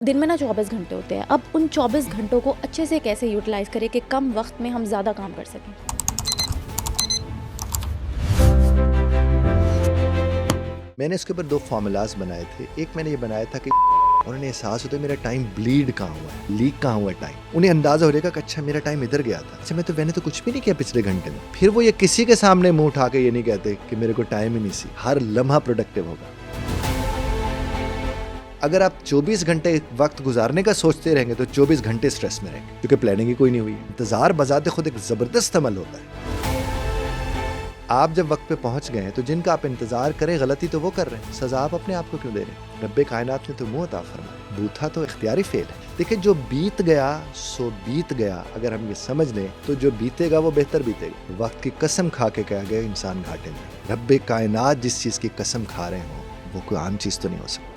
दिन में ना 24 घंटे होते हैं। अब उन 24 घंटों को अच्छे से कैसे यूटिलाइज करें कि कम वक्त में हम ज़्यादा काम कर सकें। मैंने इसके ऊपर 2 फ़ॉर्मूलाज़ बनाए थे। एक मैंने ये बनाया था कि उन्हें एहसास होता है मेरा टाइम ब्लीड कहाँ हुआ है, लीक कहाँ हुआ है टाइम। उन्हें अंदाज़ा हो जाएगा कि अच्छा मेरा टाइम इधर गया था। अच्छा मैंने तो कुछ भी नहीं किया पिछले घंटे में। फिर वो ये किसी के सामने मुँह उठा के ये नहीं कहते कि मेरे को टाइम ही नहीं सी। हर लम्हा प्रोडक्टिव होगा। अगर आप 24 घंटे वक्त गुजारने का सोचते रहेंगे तो 24 घंटे स्ट्रेस में रहेंगे, क्योंकि प्लानिंग ही कोई नहीं हुई। इंतज़ार बजाते खुद एक ज़बरदस्त अमल होता है। आप जब वक्त पे पहुंच गए हैं तो जिनका आप इंतजार करें, गलती तो वो कर रहे हैं, सजा आप अपने आप को क्यों दे रहे हैं? रब्बे कायनात ने तो मुंह अता फरमाया, बूथा तो इख्तियारी फेल है। देखिए जो बीत गया सो बीत गया, अगर हम ये समझ लें तो जो बीतेगा वो बेहतर बीतेगा। वक्त की कसम खा के कहा गया इंसान घाटे में। रब्बे कायनात जिस चीज की कसम खा रहे हो वो कोई आम चीज तो नहीं हो सकती।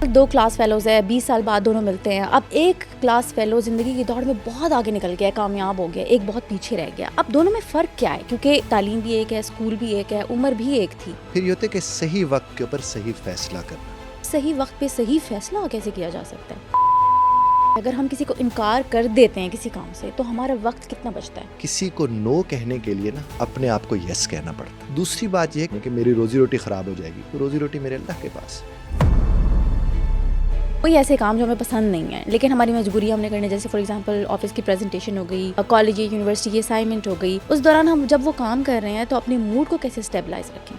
2 क्लास फेलोज है, 20 साल बाद दोनों मिलते हैं। अब एक क्लास फेलो ज़िंदगी की दौड़ में बहुत आगे निकल गया, कामयाब हो गया, एक बहुत पीछे रह गया। अब दोनों में फ़र्क क्या है? क्योंकि तालीम भी एक है, स्कूल भी एक है, उम्र भी एक थी। फिर ये होता है कि सही वक्त के ऊपर सही फैसला करना। सही वक्त पे सही फैसला कैसे किया जा सकता है? अगर हम किसी को इनकार कर देते हैं किसी काम से तो हमारा वक्त कितना बचता है? किसी को नो कहने के लिए ना अपने आप को यस कहना पड़ता है। दूसरी बात यह है कि मेरी रोजी रोटी खराब हो जाएगी, तो रोजी रोटी मेरे अल्लाह के पास। कोई ऐसे काम जो हमें पसंद नहीं है लेकिन हमारी मजबूरी हमने करनी, जैसे फॉर एग्जांपल ऑफिस की प्रेजेंटेशन हो गई, कॉलेज या यूनिवर्सिटी की असाइनमेंट हो गई, उस दौरान हम जब वो काम कर रहे हैं तो अपने मूड को कैसे स्टेबलाइज रखें?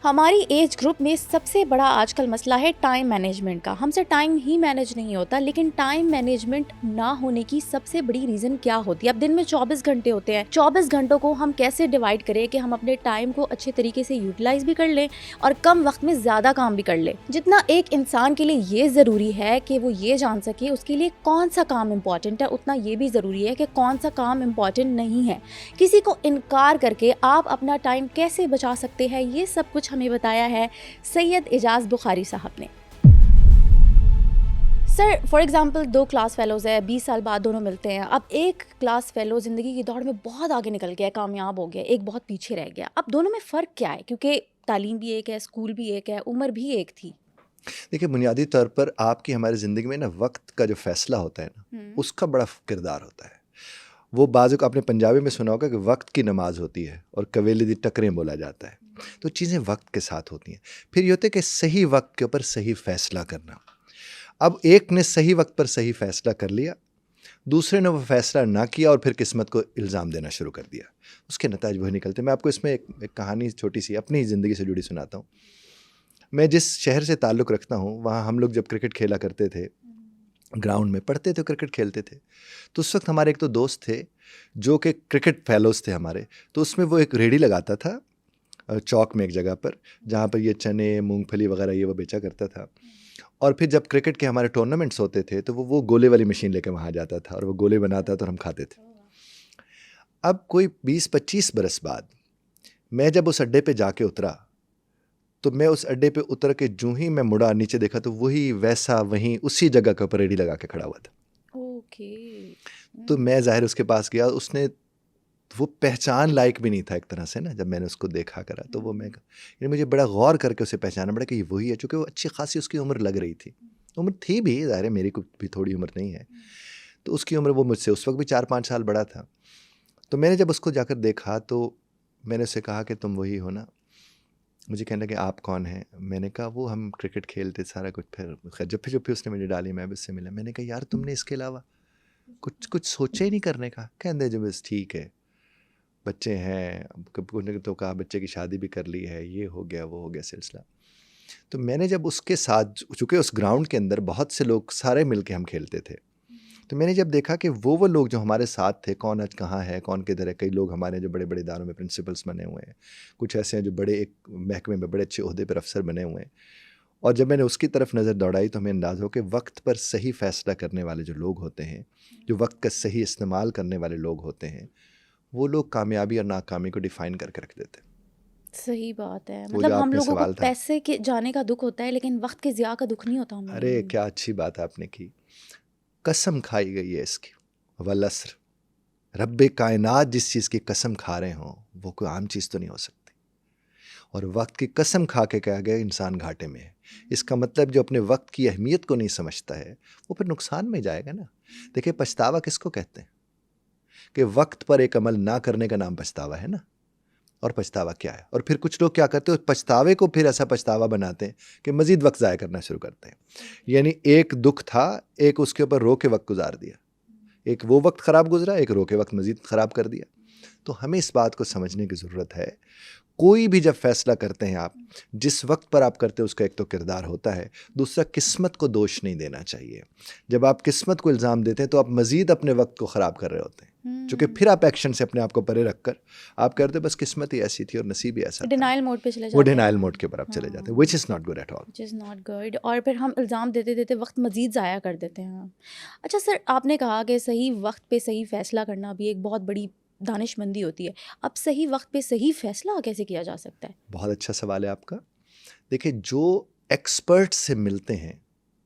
हमारी एज ग्रुप में सबसे बड़ा आजकल मसला है टाइम मैनेजमेंट का। हमसे टाइम ही मैनेज नहीं होता, लेकिन टाइम मैनेजमेंट ना होने की सबसे बड़ी रीज़न क्या होती है? अब दिन में 24 घंटे होते हैं, 24 घंटों को हम कैसे डिवाइड करें कि हम अपने टाइम को अच्छे तरीके से यूटिलाइज भी कर लें और कम वक्त में ज़्यादा काम भी कर लें। जितना एक इंसान के लिए ये ज़रूरी है कि वो ये जान सके उसके लिए कौन सा काम इम्पॉर्टेंट है, उतना ये भी ज़रूरी है कि कौन सा काम इम्पॉर्टेंट नहीं है। किसी को इनकार करके आप अपना टाइम कैसे बचा सकते हैं, ये सब कुछ हमें बताया है सैयद एजाज बुखारी साहब ने। Sir for example 2 class fellows है, 20 साल बाद दोनों मिलते हैं। अब एक क्लास फेलो ज़िंदगी की दौड़ में बहुत आगे निकल गया, कामयाब हो गया, एक बहुत पीछे रह गया। अब दोनों में फ़र्क क्या है? क्योंकि तालीम भी एक है, स्कूल भी एक है, उम्र भी एक थी। देखिए बुनियादी तौर पर आपकी हमारी ज़िंदगी में ना वक्त का जो फैसला होता है ना, उसका बड़ा किरदार होता है। वो बाज़ आपने पंजाबी में सुना होगा कि वक्त की नमाज होती है और कवेले दी टकरें बोला जाता है। तो चीज़ें वक्त के साथ होती हैं। फिर ये होता है कि सही वक्त के ऊपर सही फैसला करना। अब एक ने सही वक्त पर सही फैसला कर लिया, दूसरे ने वो फैसला ना किया और फिर किस्मत को इल्ज़ाम देना शुरू कर दिया। उसके नतीजे वही निकलते। मैं आपको इसमें एक कहानी छोटी सी अपनी ज़िंदगी से जुड़ी सुनाता हूँ। मैं जिस शहर से ताल्लुक़ रखता हूँ वहाँ हम लोग जब क्रिकेट खेला करते थे, ग्राउंड में पढ़ते थे, क्रिकेट खेलते थे, तो उस वक्त हमारे एक तो दोस्त थे जो कि क्रिकेट फेलोज थे हमारे। तो उसमें वो एक रेडी लगाता था चौक में एक जगह पर, जहाँ पर ये चने, मूंगफली वगैरह ये वो बेचा करता था। और फिर जब क्रिकेट के हमारे टूर्नामेंट्स होते थे तो वो गोले वाली मशीन लेकर वहाँ जाता था और वो गोले बनाता था और हम खाते थे। अब कोई 20-25 बरस बाद मैं जब उस अड्डे पे जाके उतरा, तो मैं उस अड्डे पे उतर के जूं ही मैं मुड़ा नीचे देखा तो वही वैसा वहीं उसी जगह के ऊपर रेडी लगा के खड़ा हुआ था। ओके। तो मैं ज़ाहिर उसके पास गया, उसने वो पहचान लायक भी नहीं था एक तरह से ना। जब मैंने उसको देखा करा तो वो मैं यानी मुझे बड़ा गौर करके उसे पहचाना पड़ा कि ये वही है, चूँकि वो अच्छी खासी उसकी उम्र लग रही थी। उम्र थी भी, ज़ाहिर है मेरी कुछ भी थोड़ी उम्र नहीं है, तो उसकी उम्र वो मुझसे उस वक्त भी 4-5 साल बड़ा था। तो मैंने जब उसको जाकर देखा तो मैंने उससे कहा कि तुम वही हो ना? मुझे कहने लगे आप कौन हैं? मैंने कहा वो हम क्रिकेट खेलते सारा कुछ। फिर जब उसने मुझे डाली, मैं भी उससे मिला। मैंने कहा यार तुमने इसके अलावा कुछ सोचा ही नहीं करने का? कहने जो बस ठीक है, बच्चे हैं, उन्होंने तो कहा बच्चे की शादी भी कर ली है, ये हो गया वो हो गया सिलसिला। तो मैंने जब उसके साथ, चूँकि उस ग्राउंड के अंदर बहुत से लोग सारे मिल के हम खेलते थे, तो मैंने जब देखा कि वो लोग जो हमारे साथ थे, कौन आज कहाँ है, कौन किधर है। कई लोग हमारे जो बड़े बड़े इदारों में प्रिंसिपल्स बने हुए हैं, कुछ ऐसे हैं जो बड़े एक महकमे में बड़े अच्छे ओहदे पर अफसर बने हुए हैं। और जब मैंने उसकी तरफ नज़र दौड़ाई तो हमें अंदाज़ हो कि वक्त पर सही फ़ैसला करने वाले जो लोग होते हैं, जो वक्त का सही इस्तेमाल करने वाले लोग होते हैं, वो लोग कामयाबी और नाकामी को डिफ़ाइन करके रख देते हैं। सही बात है। वो मतलब जो हम आपने लोगों को सवाल था, पैसे के जाने का दुख होता है लेकिन वक्त के ज़िया का दुख नहीं होता हमें। अरे क्या अच्छी बात आपने की। कसम खाई गई है इसकी, वलस्र, रब्बे कायनात जिस चीज़ की कसम खा रहे हों वो कोई आम चीज़ तो नहीं हो सकती। और वक्त की कसम खा के कहा गया इंसान घाटे में है। इसका मतलब जो अपने वक्त की अहमियत को नहीं समझता है वो फिर नुकसान में जाएगा ना। देखिए पछतावा किसको कहते हैं कि वक्त पर एक अमल ना करने का नाम पछतावा है ना। और पछतावा क्या है? और फिर कुछ लोग क्या करते हैं, पछतावे को फिर ऐसा पछतावा बनाते हैं कि मजीद वक्त ज़ाया करना शुरू करते हैं। यानी एक दुख था, एक उसके ऊपर रो के वक्त गुजार दिया, एक वो वक्त ख़राब गुजरा, एक रो के वक्त मजीद ख़राब कर दिया। तो हमें इस बात को समझने की ज़रूरत है, कोई भी जब फैसला करते हैं आप, जिस वक्त पर आप करते हैं उसका एक तो किरदार होता है, दूसरा किस्मत को दोष नहीं देना चाहिए। जब आप किस्मत को इल्ज़ाम देते हैं तो आप मज़ीद अपने वक्त को ख़राब कर रहे होते हैं, क्योंकि फिर आप एक्शन से अपने आप को परे रख कर आप कहते बस किस्मत ही ऐसी थी और नसीब ही ऐसा था। डिनाइल मोड पे चले वो जाते हैं। डिनाइल मोड के ऊपर आप चले जाते हैं, which is not good at all. Which is not good. और फिर हम इल्ज़ाम देते देते वक्त मज़ीद ज़ाया कर देते हैं। अच्छा सर, आपने कहा कि सही वक्त पे सही फ़ैसला करना भी एक बहुत बड़ी दानिशमंदी होती है। अब सही वक्त पे सही फ़ैसला कैसे किया जा सकता है? बहुत अच्छा सवाल है आपका। देखिए जो एक्सपर्ट से मिलते हैं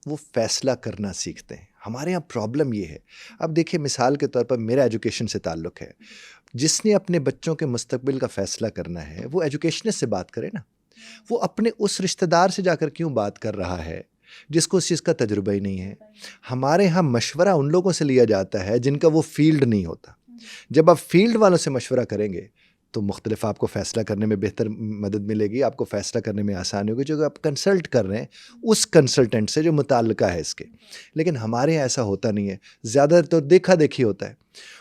वो फैसला करना सीखते हैं। हमारे यहाँ प्रॉब्लम ये है, अब देखिए मिसाल के तौर पर मेरा एजुकेशन से ताल्लुक़ है। जिसने अपने बच्चों के मुस्तकबिल का फ़ैसला करना है वो एजुकेशनिस्ट से बात करे ना। वो अपने उस रिश्तेदार से जाकर क्यों बात कर रहा है जिसको उस चीज़ का तजुर्बा ही नहीं है। हमारे यहाँ मशवरा उन लोगों से लिया जाता है जिनका वो फील्ड नहीं होता। जब आप फील्ड वालों से मशवरा करेंगे तो मुख्तलिफ आपको फ़ैसला करने में बेहतर मदद मिलेगी, आपको फ़ैसला करने में आसानी होगी, जो आप कंसल्ट कर रहे हैं उस कंसल्टेंट से जो मुताल्लिका है इसके। लेकिन हमारे यहाँ ऐसा होता नहीं है, ज़्यादातर तो देखा देखी होता है।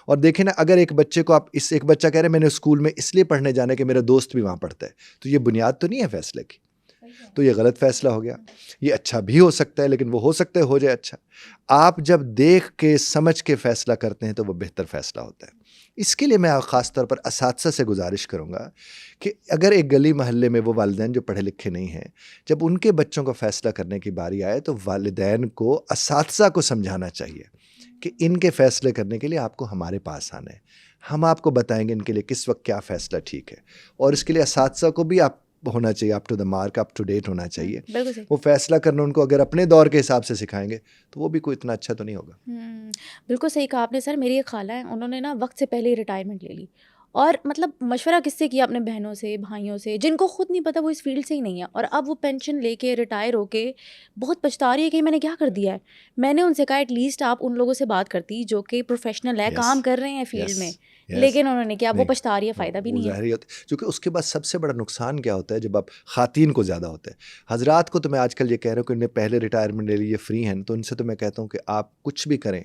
और देखें ना, अगर एक बच्चे को आप एक बच्चा कह रहे हैं मैंने स्कूल में इसलिए पढ़ने जाना है कि मेरा दोस्त भी वहाँ पढ़ता है, तो ये बुनियाद तो नहीं है फ़ैसले की, तो ये गलत फ़ैसला हो गया। ये अच्छा भी हो सकता है लेकिन वो हो सकता है हो जाए अच्छा। आप जब देख के समझ के फ़ैसला करते हैं तो वो बेहतर फ़ैसला होता है। इसके लिए मैं ख़ास तौर पर असातिज़ा से गुजारिश करूँगा कि अगर एक गली महल्ले में वो वालिदैन जो पढ़े लिखे नहीं हैं, जब उनके बच्चों को फ़ैसला करने की बारी आए तो वालिदैन को असातिज़ा को समझाना चाहिए कि इनके फ़ैसले करने के लिए आपको हमारे पास आना है, हम आपको बताएंगे इनके लिए किस वक्त क्या फ़ैसला ठीक है। और इसके लिए असातिज़ा को भी आप होना चाहिए, up to the mark, up to date होना चाहिए। बिल्कुल सही। वो फैसला करना उनको अगर अपने दौर के हिसाब से सिखाएंगे तो वो भी कोई इतना अच्छा तो नहीं होगा। बिल्कुल सही कहा आपने सर। मेरी एक खाला है, उन्होंने ना वक्त से पहले ही रिटायरमेंट ले ली। और मतलब मशवरा किससे किया? अपने बहनों से, भाइयों से, जिनको खुद नहीं पता, वो इस फील्ड से ही नहीं है। और अब वो पेंशन लेके रिटायर होके बहुत पछता रही है कि मैंने क्या कर दिया है। मैंने उनसे कहा एटलीस्ट आप उन लोगों से बात करती जो कि प्रोफेशनल है, Yes, काम कर रहे हैं फील्ड yes, में। yes. लेकिन उन्होंने क्या, वो नहीं, पछता रही है, फ़ायदा भी वो नहीं है। ज़ाहिर ही होता है, क्योंकि उसके बाद सबसे बड़ा नुकसान क्या होता है जब आप ख़ातीन को ज़्यादा होता है। हजरात को तो मैं आजकल ये कह रहा हूँ कि इन्हें पहले रिटायरमेंट ले ली, ये फ्री हैं, तो इनसे तो मैं कहता हूँ कि आप कुछ भी करें,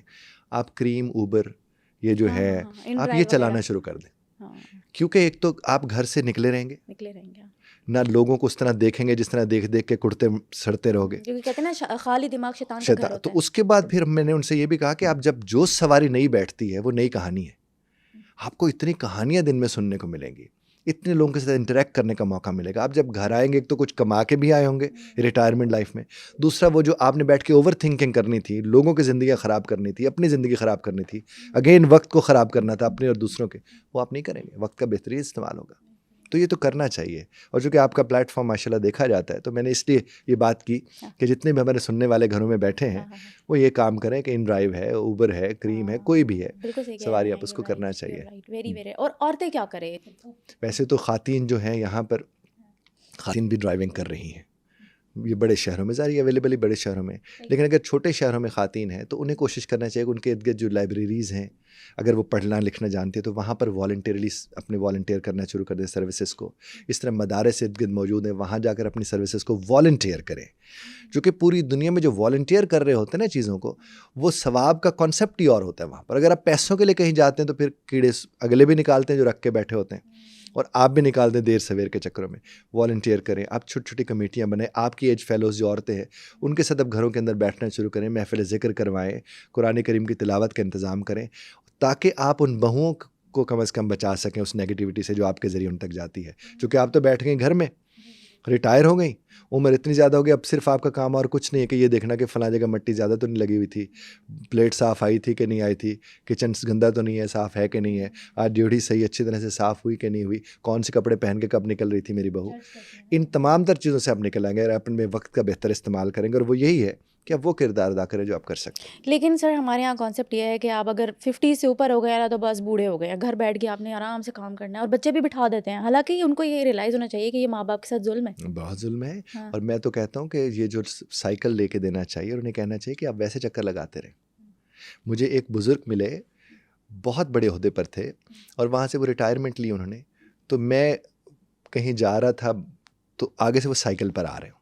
आप क्रीम, ऊबर, ये जो हाँ है हाँ हाँ, इन आप ये ड्राइव चलाना वगैरह। शुरू कर दें। हाँ, क्योंकि एक तो आप घर से निकले रहेंगे, निकले रहेंगे। ना लोगों को उस तरह देखेंगे जिस तरह देख देख के कुड़ते सड़ते रहोगे। क्योंकि कहते हैं ना, खाली दिमाग शैतान का घर शैतान। तो होता है। उसके बाद फिर मैंने उनसे ये भी कहा कि आप जब जो सवारी नई बैठती है वो नई कहानी है। आपको इतनी कहानियां दिन में सुनने को मिलेंगी, इतने लोगों के साथ इंटरेक्ट करने का मौका मिलेगा। आप जब घर आएंगे एक तो कुछ कमा के भी आए होंगे रिटायरमेंट लाइफ में, दूसरा वो जो आपने बैठ के ओवर थिंकिंग करनी थी, लोगों की ज़िंदगी ख़राब करनी थी, अपनी ज़िंदगी ख़राब करनी थी, अगेन वक्त को ख़राब करना था अपने और दूसरों के, वो आप नहीं करेंगे। वक्त का बेहतरीन इस्तेमाल होगा। तो ये तो करना चाहिए। और चूँकि आपका प्लेटफॉर्म माशाल्लाह देखा जाता है तो मैंने इसलिए ये बात की कि जितने भी हमारे सुनने वाले घरों में बैठे हैं वो ये काम करें कि इन ड्राइव है, ऊबर है, क्रीम है, कोई भी है, बिल्कुल सही कह सवारी रहे आप हैं। उसको करना चाहिए। Right, very very. और औरतें क्या करें? वैसे तो ख़ातीन जो हैं यहाँ पर, ख़ातीन भी ड्राइविंग कर रही हैं, ये बड़े शहरों में ज़ाहिर अवेलेबल ही बड़े शहरों में, लेकिन अगर छोटे शहरों में ख़ातीन हैं तो उन्हें कोशिश करना चाहिए कि उनके इर्द गिर्द जो लाइब्रेरीज़ हैं, अगर वो पढ़ना लिखना जानती है तो वहाँ पर वॉलंटियरली अपने वॉलंटियर करना शुरू कर दें सर्विसेज़ को। इस तरह मदारस इर्द गिर्द मौजूद हैं, वहाँ जाकर अपनी सर्विसेज़ को वॉलंटियर करें। क्योंकि पूरी दुनिया में जो वॉलंटियर कर रहे होते हैं ना चीज़ों को, वो सवाब का कॉन्सेप्ट ही और होता है वहाँ पर। अगर आप पैसों के लिए कहीं जाते हैं तो फिर कीड़े अगले भी निकालते हैं जो रख के बैठे होते हैं, और आप भी निकाल दें देर सवेर के चक्करों में। वॉलंटियर करें, आप छोटी छोटी कमेटियाँ बनाएं, आपकी एज फेलोज़ जो औरतें हैं उनके साथ अब घरों के अंदर बैठना शुरू करें, महफ़िल ज़िक्र करवाएं, कुरान करीम की तिलावत का इंतज़ाम करें, ताकि आप उन बहुओं को कम अज़ कम बचा सकें उस नेगेटिविटी से जो आपके ज़रिए उन तक जाती है। क्योंकि आप तो बैठ गई घर में, रिटायर हो गई, उम्र इतनी ज़्यादा हो गई, अब सिर्फ आपका काम और कुछ नहीं है कि ये देखना कि फ़लाँ जगह मिट्टी ज़्यादा तो नहीं लगी हुई थी, प्लेट साफ़ आई थी कि नहीं आई थी, किचन गंदा तो नहीं है, साफ़ है कि नहीं है, आज ड्यूटी सही अच्छी तरह से साफ़ हुई कि नहीं हुई, कौन से कपड़े पहन के कब निकल रही थी मेरी बहू। इन तमाम तर चीज़ों से आप निकल आएंगे अगर अपने वक्त का बेहतर इस्तेमाल करेंगे। और वो यही है कि आप वो किरदार अदा करें जो आप कर सकते हैं। लेकिन सर हमारे यहाँ कॉन्सेप्ट ये है कि आप अगर 50 से ऊपर हो गए ना तो बस बूढ़े हो गए, घर बैठ के आपने आराम से काम करना है, और बच्चे भी बिठा देते हैं। हालांकि उनको ये रियलाइज़ होना चाहिए कि ये माँ बाप के साथ जुल्म है। बहुत जुल्म है। हाँ। और मैं तो कहता हूँ कि ये जो साइकिल लेके देना चाहिए और उन्हें कहना चाहिए कि आप वैसे चक्कर लगाते रहें। मुझे एक बुज़ुर्ग मिले, बहुत बड़े ओहदे पर थे और वहाँ से वो रिटायरमेंट ली उन्होंने। तो मैं कहीं जा रहा था तो आगे से वो साइकिल पर आ रहे हो,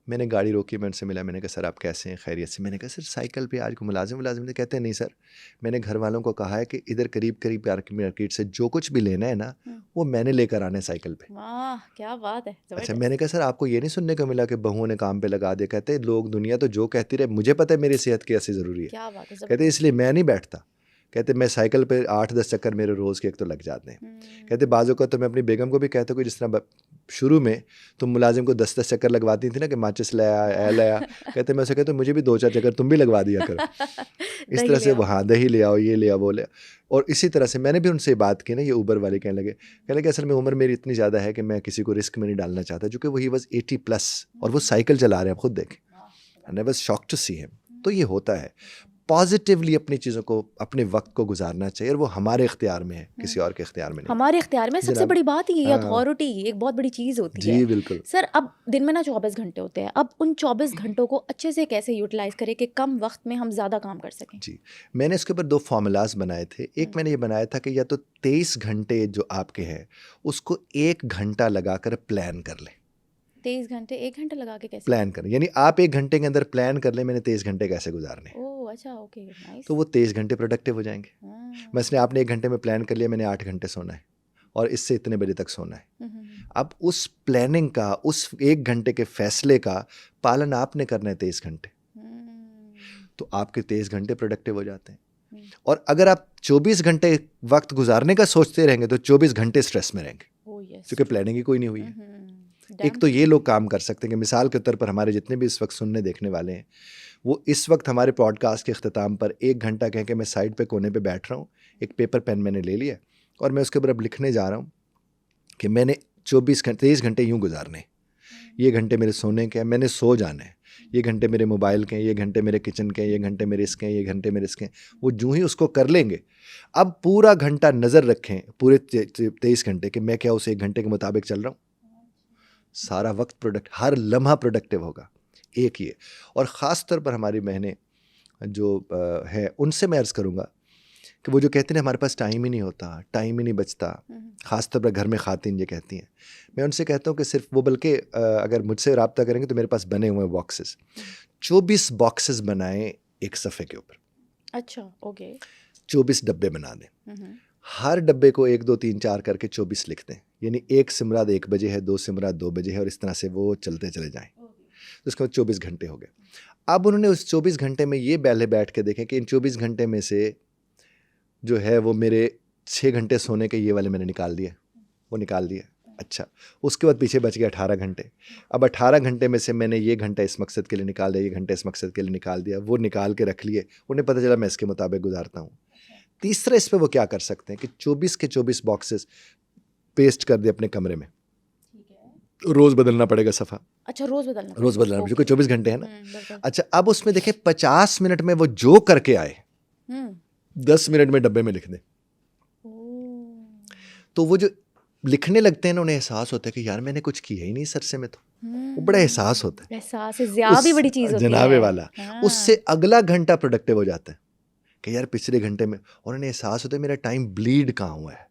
मैंने गाड़ी रोकी, मैं उनसे मिला, मैंने कहा सर आप कैसे हैं, खैरियत से? मैंने कहा सर साइकिल पे आज को मुलाजिम ने कहते हैं नहीं सर, मैंने घर वालों को कहा है कि इधर करीब करीब मार्केट से जो कुछ भी लेना है ना वो मैंने लेकर आना है साइकिल पे। वाह क्या बात है, अच्छा, जबरदस्त। मैंने कहा सर आपको ये नहीं सुनने को मिला कि बहुओं ने काम पे लगा दिया? कहते लोग दुनिया तो जो कहती रहे, मुझे पता है मेरी सेहत कैसे ज़रूरी है। क्या बात है, कहते इसलिए मैं नहीं बैठता। कहते मैं साइकिल पे 8-10 चक्कर मेरे रोज़ के एक तो लग जाते हैं। कहते बाज़ों का तो मैं अपनी बेगम को भी कहता हूँ कि जिस तरह शुरू में तुम मुलाजिम को 10-10 चक्कर लगवाती थी ना कि माचिस लाया, लाया, कहते मैं उसे कहता हूँ मुझे भी 2-4 चक्कर तुम भी लगवा दिया करो। इस दही तरह ले से आओ। वहाँ दही ले आओ, ये ले आओ, वो ले आओ। और इसी तरह से मैंने भी उनसे बात की ना, ये ऊबर वाले कहने लगे असल में उम्र मेरी इतनी ज़्यादा है कि मैं किसी को रिस्क में नहीं डालना चाहता, चूँकि वो ही वॉज 80+ और वो साइकिल चला रहे हैं, आप खुद देखें। And I was shocked to see him. तो ये होता है, पॉजिटिवली अपनी चीज़ों को, अपने वक्त को गुजारना चाहिए और वो हमारे इख्तियार में है, किसी और के इख्तियार में नहीं। हमारे इख्तियार में सबसे जनाब। बड़ी बात ये हाँ। अथॉरिटी एक बहुत बड़ी चीज़ होती जी है। बिल्कुल। सर अब दिन में ना 24 घंटे होते हैं, अब उन 24 घंटों को अच्छे से कैसे यूटिलाइज करें कि कम वक्त में हम ज़्यादा काम कर सकें? जी, मैंने इसके ऊपर 2 फार्मूलाज बनाए थे। एक मैंने ये बनाया था कि या तो 23 घंटे जो आपके हैं उसको 1 घंटा लगाकर प्लान कर लें। 23 घंटे 1 घंटा लगा के कैसे? प्लान करें यानी आप 1 घंटे के अंदर प्लान कर लें मैंने 23 घंटे कैसे गुजारने हैं। ओह अच्छा, ओके, नाइस। तो वो 23 घंटे प्रोडक्टिव हो जाएंगे। मसलन आपने 1 घंटे में प्लान कर लिया मैंने 8 घंटे सोना है और इससे इतने बजे तक सोना है। अब उस प्लानिंग का, उस 1 घंटे के फैसले का पालन आपने करना है 23 घंटे। तो आपके 23 घंटे प्रोडक्टिव हो जाते हैं। और अगर आप 24 घंटे वक्त गुजारने का सोचते रहेंगे तो 24 घंटे स्ट्रेस में रहेंगे, क्योंकि प्लानिंग ही कोई नहीं हुई है। एक तो ये लोग काम कर सकते हैं कि मिसाल के तौर पर हमारे जितने भी इस वक्त सुनने देखने वाले हैं, वो इस वक्त हमारे पॉडकास्ट के अख्ताम पर 1 घंटा कह के मैं साइड पे कोने पे बैठ रहा हूँ, एक पेपर पेन मैंने ले लिया और मैं उसके ऊपर अब लिखने जा रहा हूँ कि मैंने 23 घंटे यूँ गुजारने, ये घंटे मेरे सोने के हैं, मैंने सो जाना है, ये घंटे मेरे मोबाइल के हैं, ये घंटे मेरे किचन के हैं, ये घंटे मेरे इसके हैं, ये घंटे मेरे इसके हैं। वो जो ही उसको कर लेंगे, अब पूरा घंटा नज़र रखें पूरे 23 घंटे कि मैं क्या उस 1 घंटे के मुताबिक चल रहा हूँ। सारा वक्त हर लम्हा प्रोडक्टिव होगा। एक ये, और ख़ास तौर पर हमारी बहनें जो है उनसे मैं अर्ज़ करूँगा कि वो जो कहते हैं हमारे पास टाइम ही नहीं होता, टाइम ही नहीं बचता, ख़ास तौर पर घर में ख़ातिन ये कहती हैं, मैं उनसे कहता हूँ कि सिर्फ वो, बल्कि अगर मुझसे रब्ता करेंगे तो मेरे पास बने हुए बॉक्सेस 24 बॉक्सेस बनाएं एक सफ़े के ऊपर। अच्छा, ओके। 24 डब्बे बना दें, हर डब्बे को 1 2 3 4 करके 24 लिख दें, यानी 1 सिमरात 1 बजे है, 2 सिमरात 2 बजे है, और इस तरह से वो चलते चले जाएं। तो उसके बाद 24 घंटे हो गए। अब उन्होंने उस 24 घंटे में ये पहले बैठ के देखें कि इन 24 घंटे में से जो है वो मेरे 6 घंटे सोने के ये वाले मैंने निकाल दिए, वो निकाल दिए। अच्छा, उसके बाद पीछे बच गए 18 घंटे। अब 18 घंटे में से मैंने ये घंटा इस मकसद के लिए निकाल दिया, ये घंटे इस मकसद के लिए निकाल दिया, वो निकाल के रख लिए। उन्हें पता चला मैं इसके मुताबिक गुजारता हूँ। तीसरा इस पे वो क्या कर सकते हैं कि 24 के 24 बॉक्सेस पेस्ट कर दे अपने कमरे में, रोज़ बदलना पड़ेगा सफ़ा। अच्छा, रोज़ बदलना पड़ेगा क्योंकि 24 घंटे है ना। अच्छा, अब उसमें देखें 50 मिनट में वो जो करके आए 10 मिनट में डब्बे में लिख दें। तो वो जो लिखने लगते हैं ना, उन्हें एहसास होता है कि यार मैंने कुछ किया ही नहीं सरसे में, तो वो बड़ा एहसास होता है। एहसास ज़्यादा भी बड़ी चीज़ होती है, जनाबे वाला। उससे अगला घंटा प्रोडक्टिव हो जाता है कि यार पिछले घंटे में, और उन्हें एहसास होता है मेरा टाइम ब्लीड कहाँ हुआ है,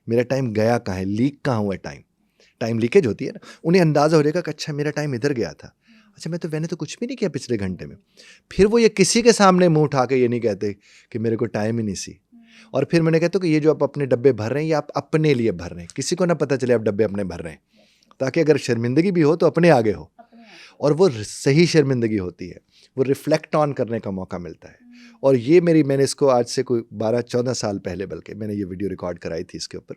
मेरा टाइम गया कहाँ है, लीक कहाँ हुआ है, टाइम लीकेज होती है ना। उन्हें अंदाज़ा हो जाएगा कि अच्छा मेरा टाइम इधर गया था, अच्छा मैंने तो कुछ भी नहीं किया पिछले घंटे में। फिर वो ये किसी के सामने मुंह उठा के ये नहीं कहते कि मेरे को टाइम ही नहीं सी। और फिर मैंने कहता हूँ कि ये जो आप अपने डब्बे भर रहे हैं ये आप अपने लिए भर रहे हैं, किसी को ना पता चले आप डब्बे अपने भर रहे हैं, ताकि अगर शर्मिंदगी भी हो तो अपने आगे हो, और वो सही शर्मिंदगी होती है, वो रिफ्लेक्ट ऑन करने का मौका मिलता है। और ये मैंने इसको आज से कोई 12-14 साल पहले बल्कि मैंने ये वीडियो रिकॉर्ड कराई थी इसके ऊपर,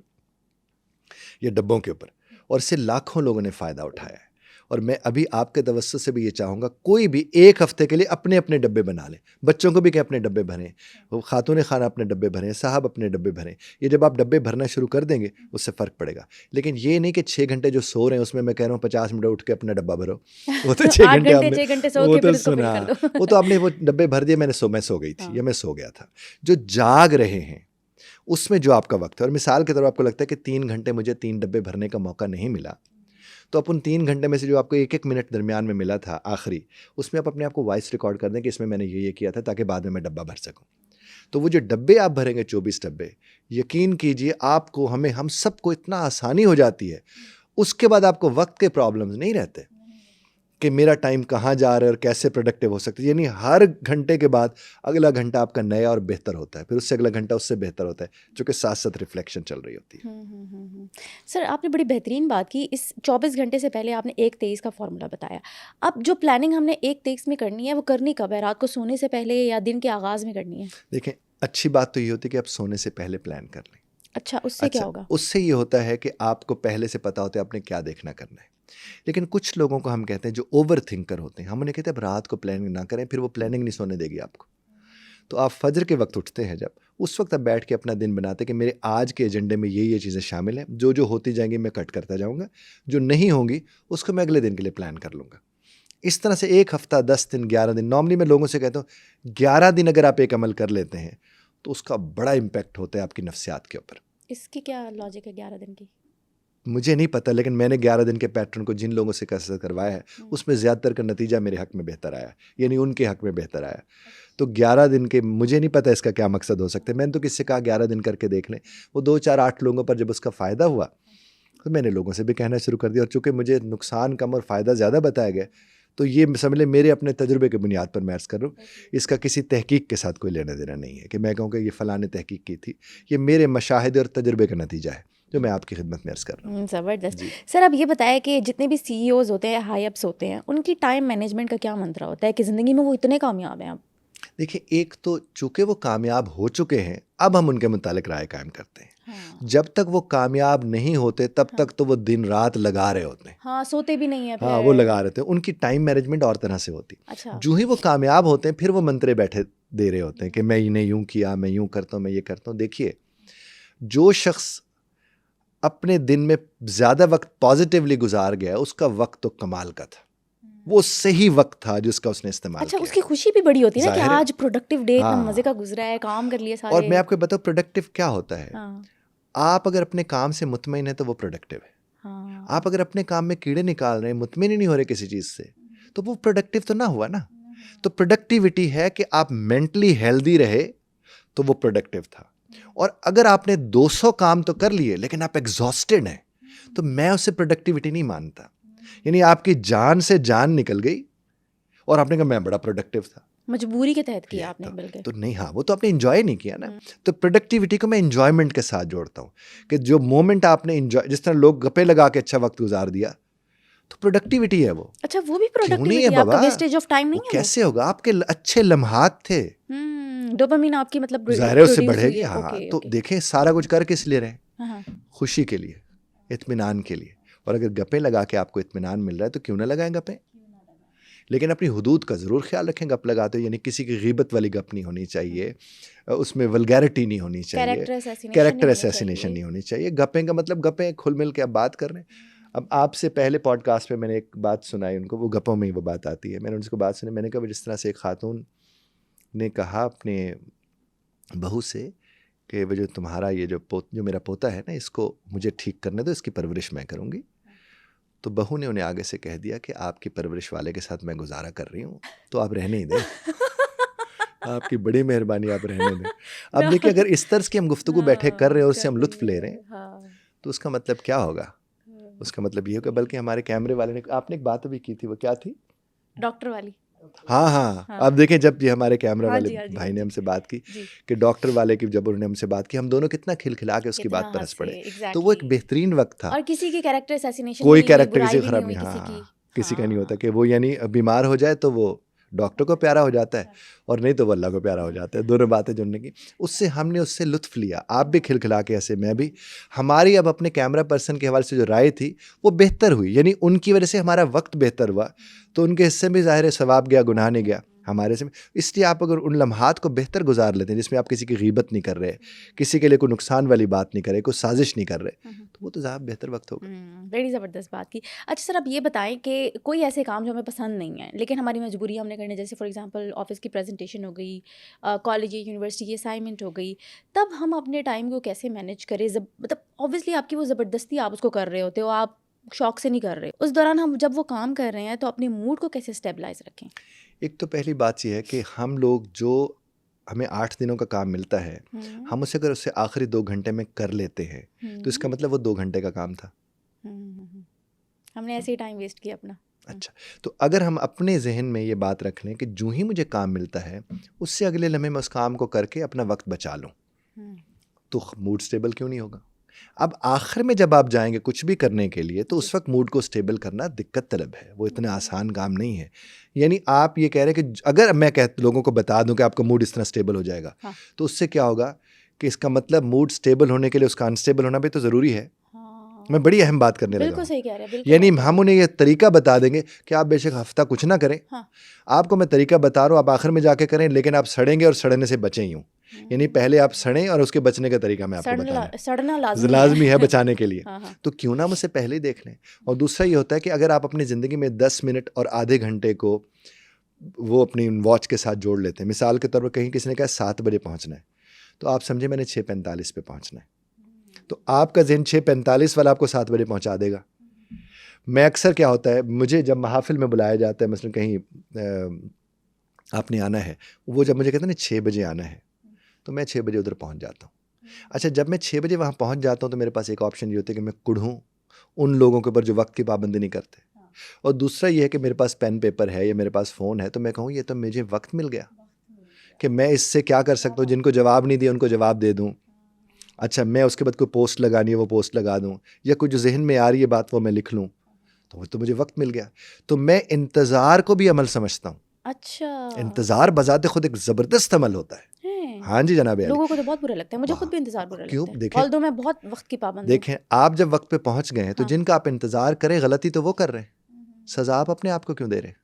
ये डब्बों के ऊपर, और इससे लाखों लोगों ने फ़ायदा उठाया है। और मैं अभी आपके तवज्जुह से भी ये चाहूँगा, कोई भी एक हफ्ते के लिए अपने अपने डब्बे बना लें। बच्चों को भी कहें अपने डब्बे भरें, वो खातून खाना अपने डब्बे भरें, साहब अपने डब्बे भरें। ये जब आप डब्बे भरना शुरू कर देंगे उससे फ़र्क पड़ेगा। लेकिन ये नहीं कि 6 घंटे जो सो रहे हैं उसमें मैं कह रहा हूँ 50 मिनट उठ के अपना डब्बा भरो। वो तो 6 8 घंटे घंटे आपने 6 घंटे सो वो के तो फिर उसको फिल सुना, कर दो। वो तो आपने वो डब्बे भर दिए, मैं सो गई थी हाँ। या मैं सो गया था। जो जाग रहे हैं उसमें जो आपका वक्त है, और मिसाल के तौर पर आपको लगता है कि 3 घंटे मुझे 3 डब्बे भरने का मौका नहीं मिला, तो अपन 3 घंटे में से जो आपको 1-1 मिनट दरमियान में मिला था आखिरी, उसमें आप अपने आप को वॉइस रिकॉर्ड कर दें कि इसमें मैंने ये किया था, ताकि बाद में मैं डब्बा भर सकूं। तो वो जो डब्बे आप भरेंगे 24 डब्बे, यकीन कीजिए आपको, हम सबको इतना आसानी हो जाती है। उसके बाद आपको वक्त के प्रॉब्लम्स नहीं रहते कि मेरा टाइम कहाँ जा रहा है और कैसे प्रोडक्टिव हो सकती है। यानी हर घंटे के बाद अगला घंटा आपका नया और बेहतर होता है, फिर उससे अगला घंटा उससे बेहतर होता है, जो कि साथ साथ रिफ्लेक्शन चल रही होती है। सर आपने बड़ी बेहतरीन बात की। इस 24 घंटे से पहले आपने 1-23 का फॉर्मूला बताया। अब जो प्लानिंग हमने 1-23 में करनी है वो करनी कब है? रात को सोने से पहले या दिन के आगाज़ में करनी है? देखें, अच्छी बात तो ये होती है कि आप सोने से पहले प्लान कर लें। अच्छा, उससे क्या होगा? उससे ये होता है कि आपको पहले से पता होता है आपने क्या देखना करना है। लेकिन कुछ लोगों को हम कहते हैं जो ओवर थिंकर होते हैं, हम उन्हें कहते हैं अब रात को प्लानिंग ना करें, फिर वो प्लानिंग नहीं सोने देगी आपको। तो आप फजर के वक्त उठते हैं जब, उस वक्त आप बैठ के अपना दिन बनाते हैं कि मेरे आज के एजेंडे में ये चीज़ें शामिल हैं, जो जो होती जाएंगी मैं कट करता जाऊँगा, जो नहीं होंगी उसको मैं अगले दिन के लिए प्लान कर लूँगा। इस तरह से 1 हफ्ता, 10 दिन, 11 दिन, नॉर्मली मैं लोगों से कहता हूँ 11 दिन अगर आप एक अमल कर लेते हैं तो उसका बड़ा इम्पैक्ट होता है आपकी नफ्सियात के ऊपर। इसकी क्या लॉजिक है 11 दिन की? मुझे नहीं पता, लेकिन मैंने 11 दिन के पैटर्न को जिन लोगों से कसरत करवाया है उसमें ज़्यादातर का नतीजा मेरे हक में बेहतर आया, यानी उनके हक में बेहतर आया। तो 11 दिन के, मुझे नहीं पता इसका क्या मकसद हो सकता है। मैंने तो किससे कहा 11 दिन करके देख लें, वो 2, 4, 8 लोगों पर जब उसका फ़ायदा हुआ तो मैंने लोगों से भी कहना शुरू कर दिया। और चूँकि मुझे नुकसान कम और फ़ायदा ज़्यादा बताया गया, तो ये समझ लें मेरे अपने तजुर्बे की बुनियाद पर मैं अर्ज़ कर रहा हूँ। इसका किसी तहकीक के साथ कोई लेना देना नहीं है कि मैं कहूँ कि ये फ़लाँ ने तहकीक की थी। ये मेरे मशाहिदे और तजुर्बे का नतीजा है जो मैं आपकी खिदमत में अर्ज़ कर रहा हूँ। ज़बरदस्त। सर अब ये बताएं कि जितने भी सीईओज़ होते हैं, हाई अप्स होते हैं, उनकी टाइम मैनेजमेंट का क्या मंत्रा होता है कि ज़िंदगी में वो इतने कामयाब हैं अब? देखिए, एक तो चूँकि वो कामयाब हो चुके हैं, अब हम उनके मुतालिक राय कायम करते हैं। हाँ। जब तक वो कामयाब नहीं होते तब तक तो वो दिन रात लगा रहे होते हैं। हाँ, सोते भी नहीं है फिर। हाँ, वो लगा रहे थे। उनकी टाइम मैनेजमेंट और तरह से होती। अच्छा। जो ही वो कामयाब होते हैं फिर वो मंत्रे बैठे दे रहे होते हैं कि मैं इन्हें यूँ किया, मैं यूँ करता हूँ, मैं ये करता हूँ। देखिए, जो शख्स अपने दिन में ज़्यादा वक्त पॉजिटिवली गुजार गया उसका वक्त तो कमाल का था, वो सही वक्त था जिसका उसने इस्तेमाल अच्छा, किया। उसकी खुशी भी बड़ी होती है ना कि ज़ाहिर है। आज प्रोडक्टिव डे इतना हाँ। मज़े का गुजरा है, काम कर लिए सारे। और मैं आपको बताऊँ प्रोडक्टिव क्या होता है। हाँ। आप अगर अपने काम से मुतमईन है तो वो प्रोडक्टिव है। हाँ। आप अगर अपने काम में कीड़े निकाल रहे हैं, मुतमईन ही नहीं हो रहे किसी चीज़ से, तो वो प्रोडक्टिव तो ना हुआ ना। तो प्रोडक्टिविटी है कि आप मेंटली हेल्दी रहे तो वो प्रोडक्टिव था। और अगर आपने 200 काम तो कर लिए लेकिन आप एग्जॉस्टेड हैं, तो मैं उसे प्रोडक्टिविटी नहीं मानता। यानी आपकी जान से जान निकल गई और आपने कहा मैं बड़ा प्रोडक्टिव था। मजबूरी के तहत किया ये आपने बल्कि। तो नहीं, हाँ, वो तो आपने इंजॉय नहीं किया ना। तो प्रोडक्टिविटी को मैं इंजॉयमेंट के साथ जोड़ता हूँ कि जो मोमेंट आपने इंजॉय, जिस तरह लोग गप्पे लगा के अच्छा वक्त गुजार दिया, तो प्रोडक्टिविटी है वो। अच्छा, वो भी क्यों नहीं है प्रोडक्टिविटी, बाबा? आपका वेस्टेज ऑफ टाइम नहीं वो है कैसे होगा? आपके अच्छे लम्हात थे, डोपामिन आपकी मतलब ज़ाहिर है उससे produce हुई बढ़ेगी। है। हाँ, ओके, तो ओके। देखें सारा कुछ कर किस लिए रहे? हाँ। खुशी के लिए, इत्मीनान के लिए। और अगर गप्पे लगा के आपको इत्मीनान मिल रहा है तो क्यों ना लगाएं गप्पे। लेकिन अपनी हुदूद का ज़रूर ख्याल रखें गप लगाते हो, यानी किसी की गीबत वाली गप नहीं होनी चाहिए, उसमें वल्गैरिटी नहीं होनी चाहिए, कैरेक्टर असैसिनेशन नहीं होनी चाहिए। गप्पे का मतलब गप्पे खुल मिल के आप बात कर रहे हैं। अब आपसे पहले पॉडकास्ट पे मैंने एक बात सुनाई उनको, वो गप्पों में ही वो बात आती है। मैंने उनको बात सुनी, मैंने कहा जिस तरह से एक खातून ने कहा अपने बहू से कि वो जो तुम्हारा ये जो मेरा पोता है ना, इसको मुझे ठीक करने दो, इसकी परवरिश मैं करूँगी। तो बहू ने उन्हें आगे से कह दिया कि आपकी परवरिश वाले के साथ मैं गुजारा कर रही हूँ, तो आप रहने ही दें। आपकी बड़ी मेहरबानी, आप रहने दें। अब देखिए, अगर इस तरह की हम गुफ्तगू बैठे कर रहे हैं और उससे हम लुत्फ ले रहे हैं, तो उसका मतलब क्या होगा? उसका मतलब ये होगा, बल्कि हमारे कैमरे वाले ने, आपने एक बात भी की थी, वो क्या थी? डॉक्टर वाली। हाँ। अब देखें, जब ये हमारे कैमरा हाँ वाले जी, हाँ जी, भाई ने हमसे बात की जी। कि डॉक्टर वाले की, जब उन्होंने हमसे बात की, हम दोनों कितना खिलखिला के उसकी बात पर हंस पड़े। तो वो एक बेहतरीन वक्त था। और किसी की कैरेक्टर असैसिनेशन, कोई कैरेक्टर किसी खराब नहीं। किसी की। किसी का नहीं होता कि वो यानी बीमार हो जाए तो वो डॉक्टर को प्यारा हो जाता है और नहीं तो वो अल्लाह को प्यारा हो जाता है, दोनों बातें जुड़ने की। उससे हमने उससे लुत्फ़ लिया, आप भी खिलखिला के ऐसे, मैं भी। हमारी अब अपने कैमरा पर्सन के हवाले से जो राय थी वो बेहतर हुई, यानी उनकी वजह से हमारा वक्त बेहतर हुआ, तो उनके हिस्से में ज़ाहिर है सवाब गया, गुनाह नहीं गया हमारे से। इसलिए आप अगर उन लम्हात को बेहतर गुजार लेते हैं जिसमें आप किसी की गीबत नहीं कर रहे, किसी के लिए कोई नुकसान वाली बात नहीं कर रहे, कोई साजिश नहीं कर रहे, तो वो तो ज़्यादा बेहतर वक्त होगा। बड़ी ज़बरदस्त बात की। अच्छा सर, अब ये बताएं कि कोई ऐसे काम जो हमें पसंद नहीं है लेकिन हमारी मजबूरी हमने करने, जैसे फॉर एग्जांपल ऑफिस की प्रेजेंटेशन हो गई, कॉलेज या यूनिवर्सिटी की असाइनमेंट हो गई, तब हम अपने टाइम को कैसे मैनेज करें? मतलब ऑब्वियसली आपकी वो ज़बरदस्ती आप उसको कर रहे होते हो, आप शौक से नहीं कर रहे, उस दौरान हम जब वो काम कर रहे हैं तो अपने मूड को कैसे स्टेबलाइज रखें? एक तो पहली बात यह है कि हम लोग जो हमें 8 दिनों का काम मिलता है, हम उसे अगर उससे आखिरी 2 घंटे में कर लेते हैं तो इसका मतलब वो 2 घंटे का काम था। हमने ऐसे ही टाइम वेस्ट किया अपना। अच्छा, तो अगर हम अपने जहन में ये बात रख लें कि जो ही मुझे काम मिलता है उससे अगले लम्हे में उस काम को करके अपना वक्त बचा लूँ, तो मूड स्टेबल क्यों नहीं होगा? अब आखिर में जब आप जाएंगे कुछ भी करने के लिए तो उस वक्त मूड को स्टेबल करना दिक्कत तलब है, वो इतना आसान काम नहीं है। यानी आप ये कह रहे हैं कि अगर मैं लोगों को बता दूं कि आपका मूड इस तरह स्टेबल हो जाएगा, हाँ। तो उससे क्या होगा कि इसका मतलब मूड स्टेबल होने के लिए उसका अनस्टेबल होना भी तो ज़रूरी है। मैं बड़ी अहम बात करने लगा बिल्कुल हूं। सही कह रहे हैं, बिल्कुल यानी सही कह हम उन्हें ये तरीका बता देंगे कि आप बेशक हफ्ता कुछ ना करें, हाँ। आपको मैं तरीका बता रहा हूँ, आप आखिर में जाके करें, लेकिन आप सड़ेंगे और सड़ने से बचें यूँ। यानी पहले आप सड़ें और उसके बचने का तरीका मैं आपको बता रहा हूँ। सड़ना लाजमी है बचाने के लिए। हाँ। तो क्यों ना हम उसे पहले ही देख लें। और दूसरा ये होता है कि अगर आप अपनी ज़िंदगी में 10 मिनट और आधे घंटे को वो अपनी वॉच के साथ जोड़ लेते हैं, मिसाल के तौर पर कहीं किसी ने कहा 7 बजे पहुँचना है, तो आप समझे मैंने 6:45 पे पहुँचना है, तो आपका जहन 6:45 वाला आपको 7 बजे पहुँचा देगा। मैं अक्सर क्या होता है, मुझे जब महफिल में बुलाया जाता है, मसलन कहीं आपने आना है, वो जब मुझे कहते हैं ना 6 बजे आना है, तो मैं 6 बजे उधर पहुंच जाता हूँ। अच्छा, जब मैं 6 बजे वहाँ पहुँच जाता हूँ तो मेरे पास एक ऑप्शन ये होता है कि मैं कुढ़ूँ उन लोगों के ऊपर जो वक्त की पाबंदी नहीं करते, और दूसरा ये है कि मेरे पास पेन पेपर है या मेरे पास फ़ोन है, तो मैं कहूँ ये तो मुझे वक्त मिल गया कि मैं इससे क्या कर सकता हूँ, जिनको जवाब नहीं दिया उनको जवाब दे दूँ। अच्छा, मैं उसके बाद कोई पोस्ट लगानी है वो पोस्ट लगा दूँ, या कुछ जो जहन में आ रही है बात वो मैं लिख लूँ, तो मुझे वक्त मिल गया। तो मैं इंतज़ार को भी अमल समझता हूँ। अच्छा, इंतज़ार बजाते खुद एक ज़बरदस्त अमल होता है। हाँ जी जनाब। लोगों को तो बहुत बुरा लगता है, मुझे खुद भी इंतजार बुरा क्यों? लगता है, देखें, ऑल्दो मैं बहुत वक्त की पाबंद हूँ। देखें, आप जब वक्त पे पहुंच गए हैं तो हाँ। जिनका आप इंतज़ार करें, गलती तो वो कर रहे हैं, सज़ा आप अपने आप को क्यों दे रहे हैं?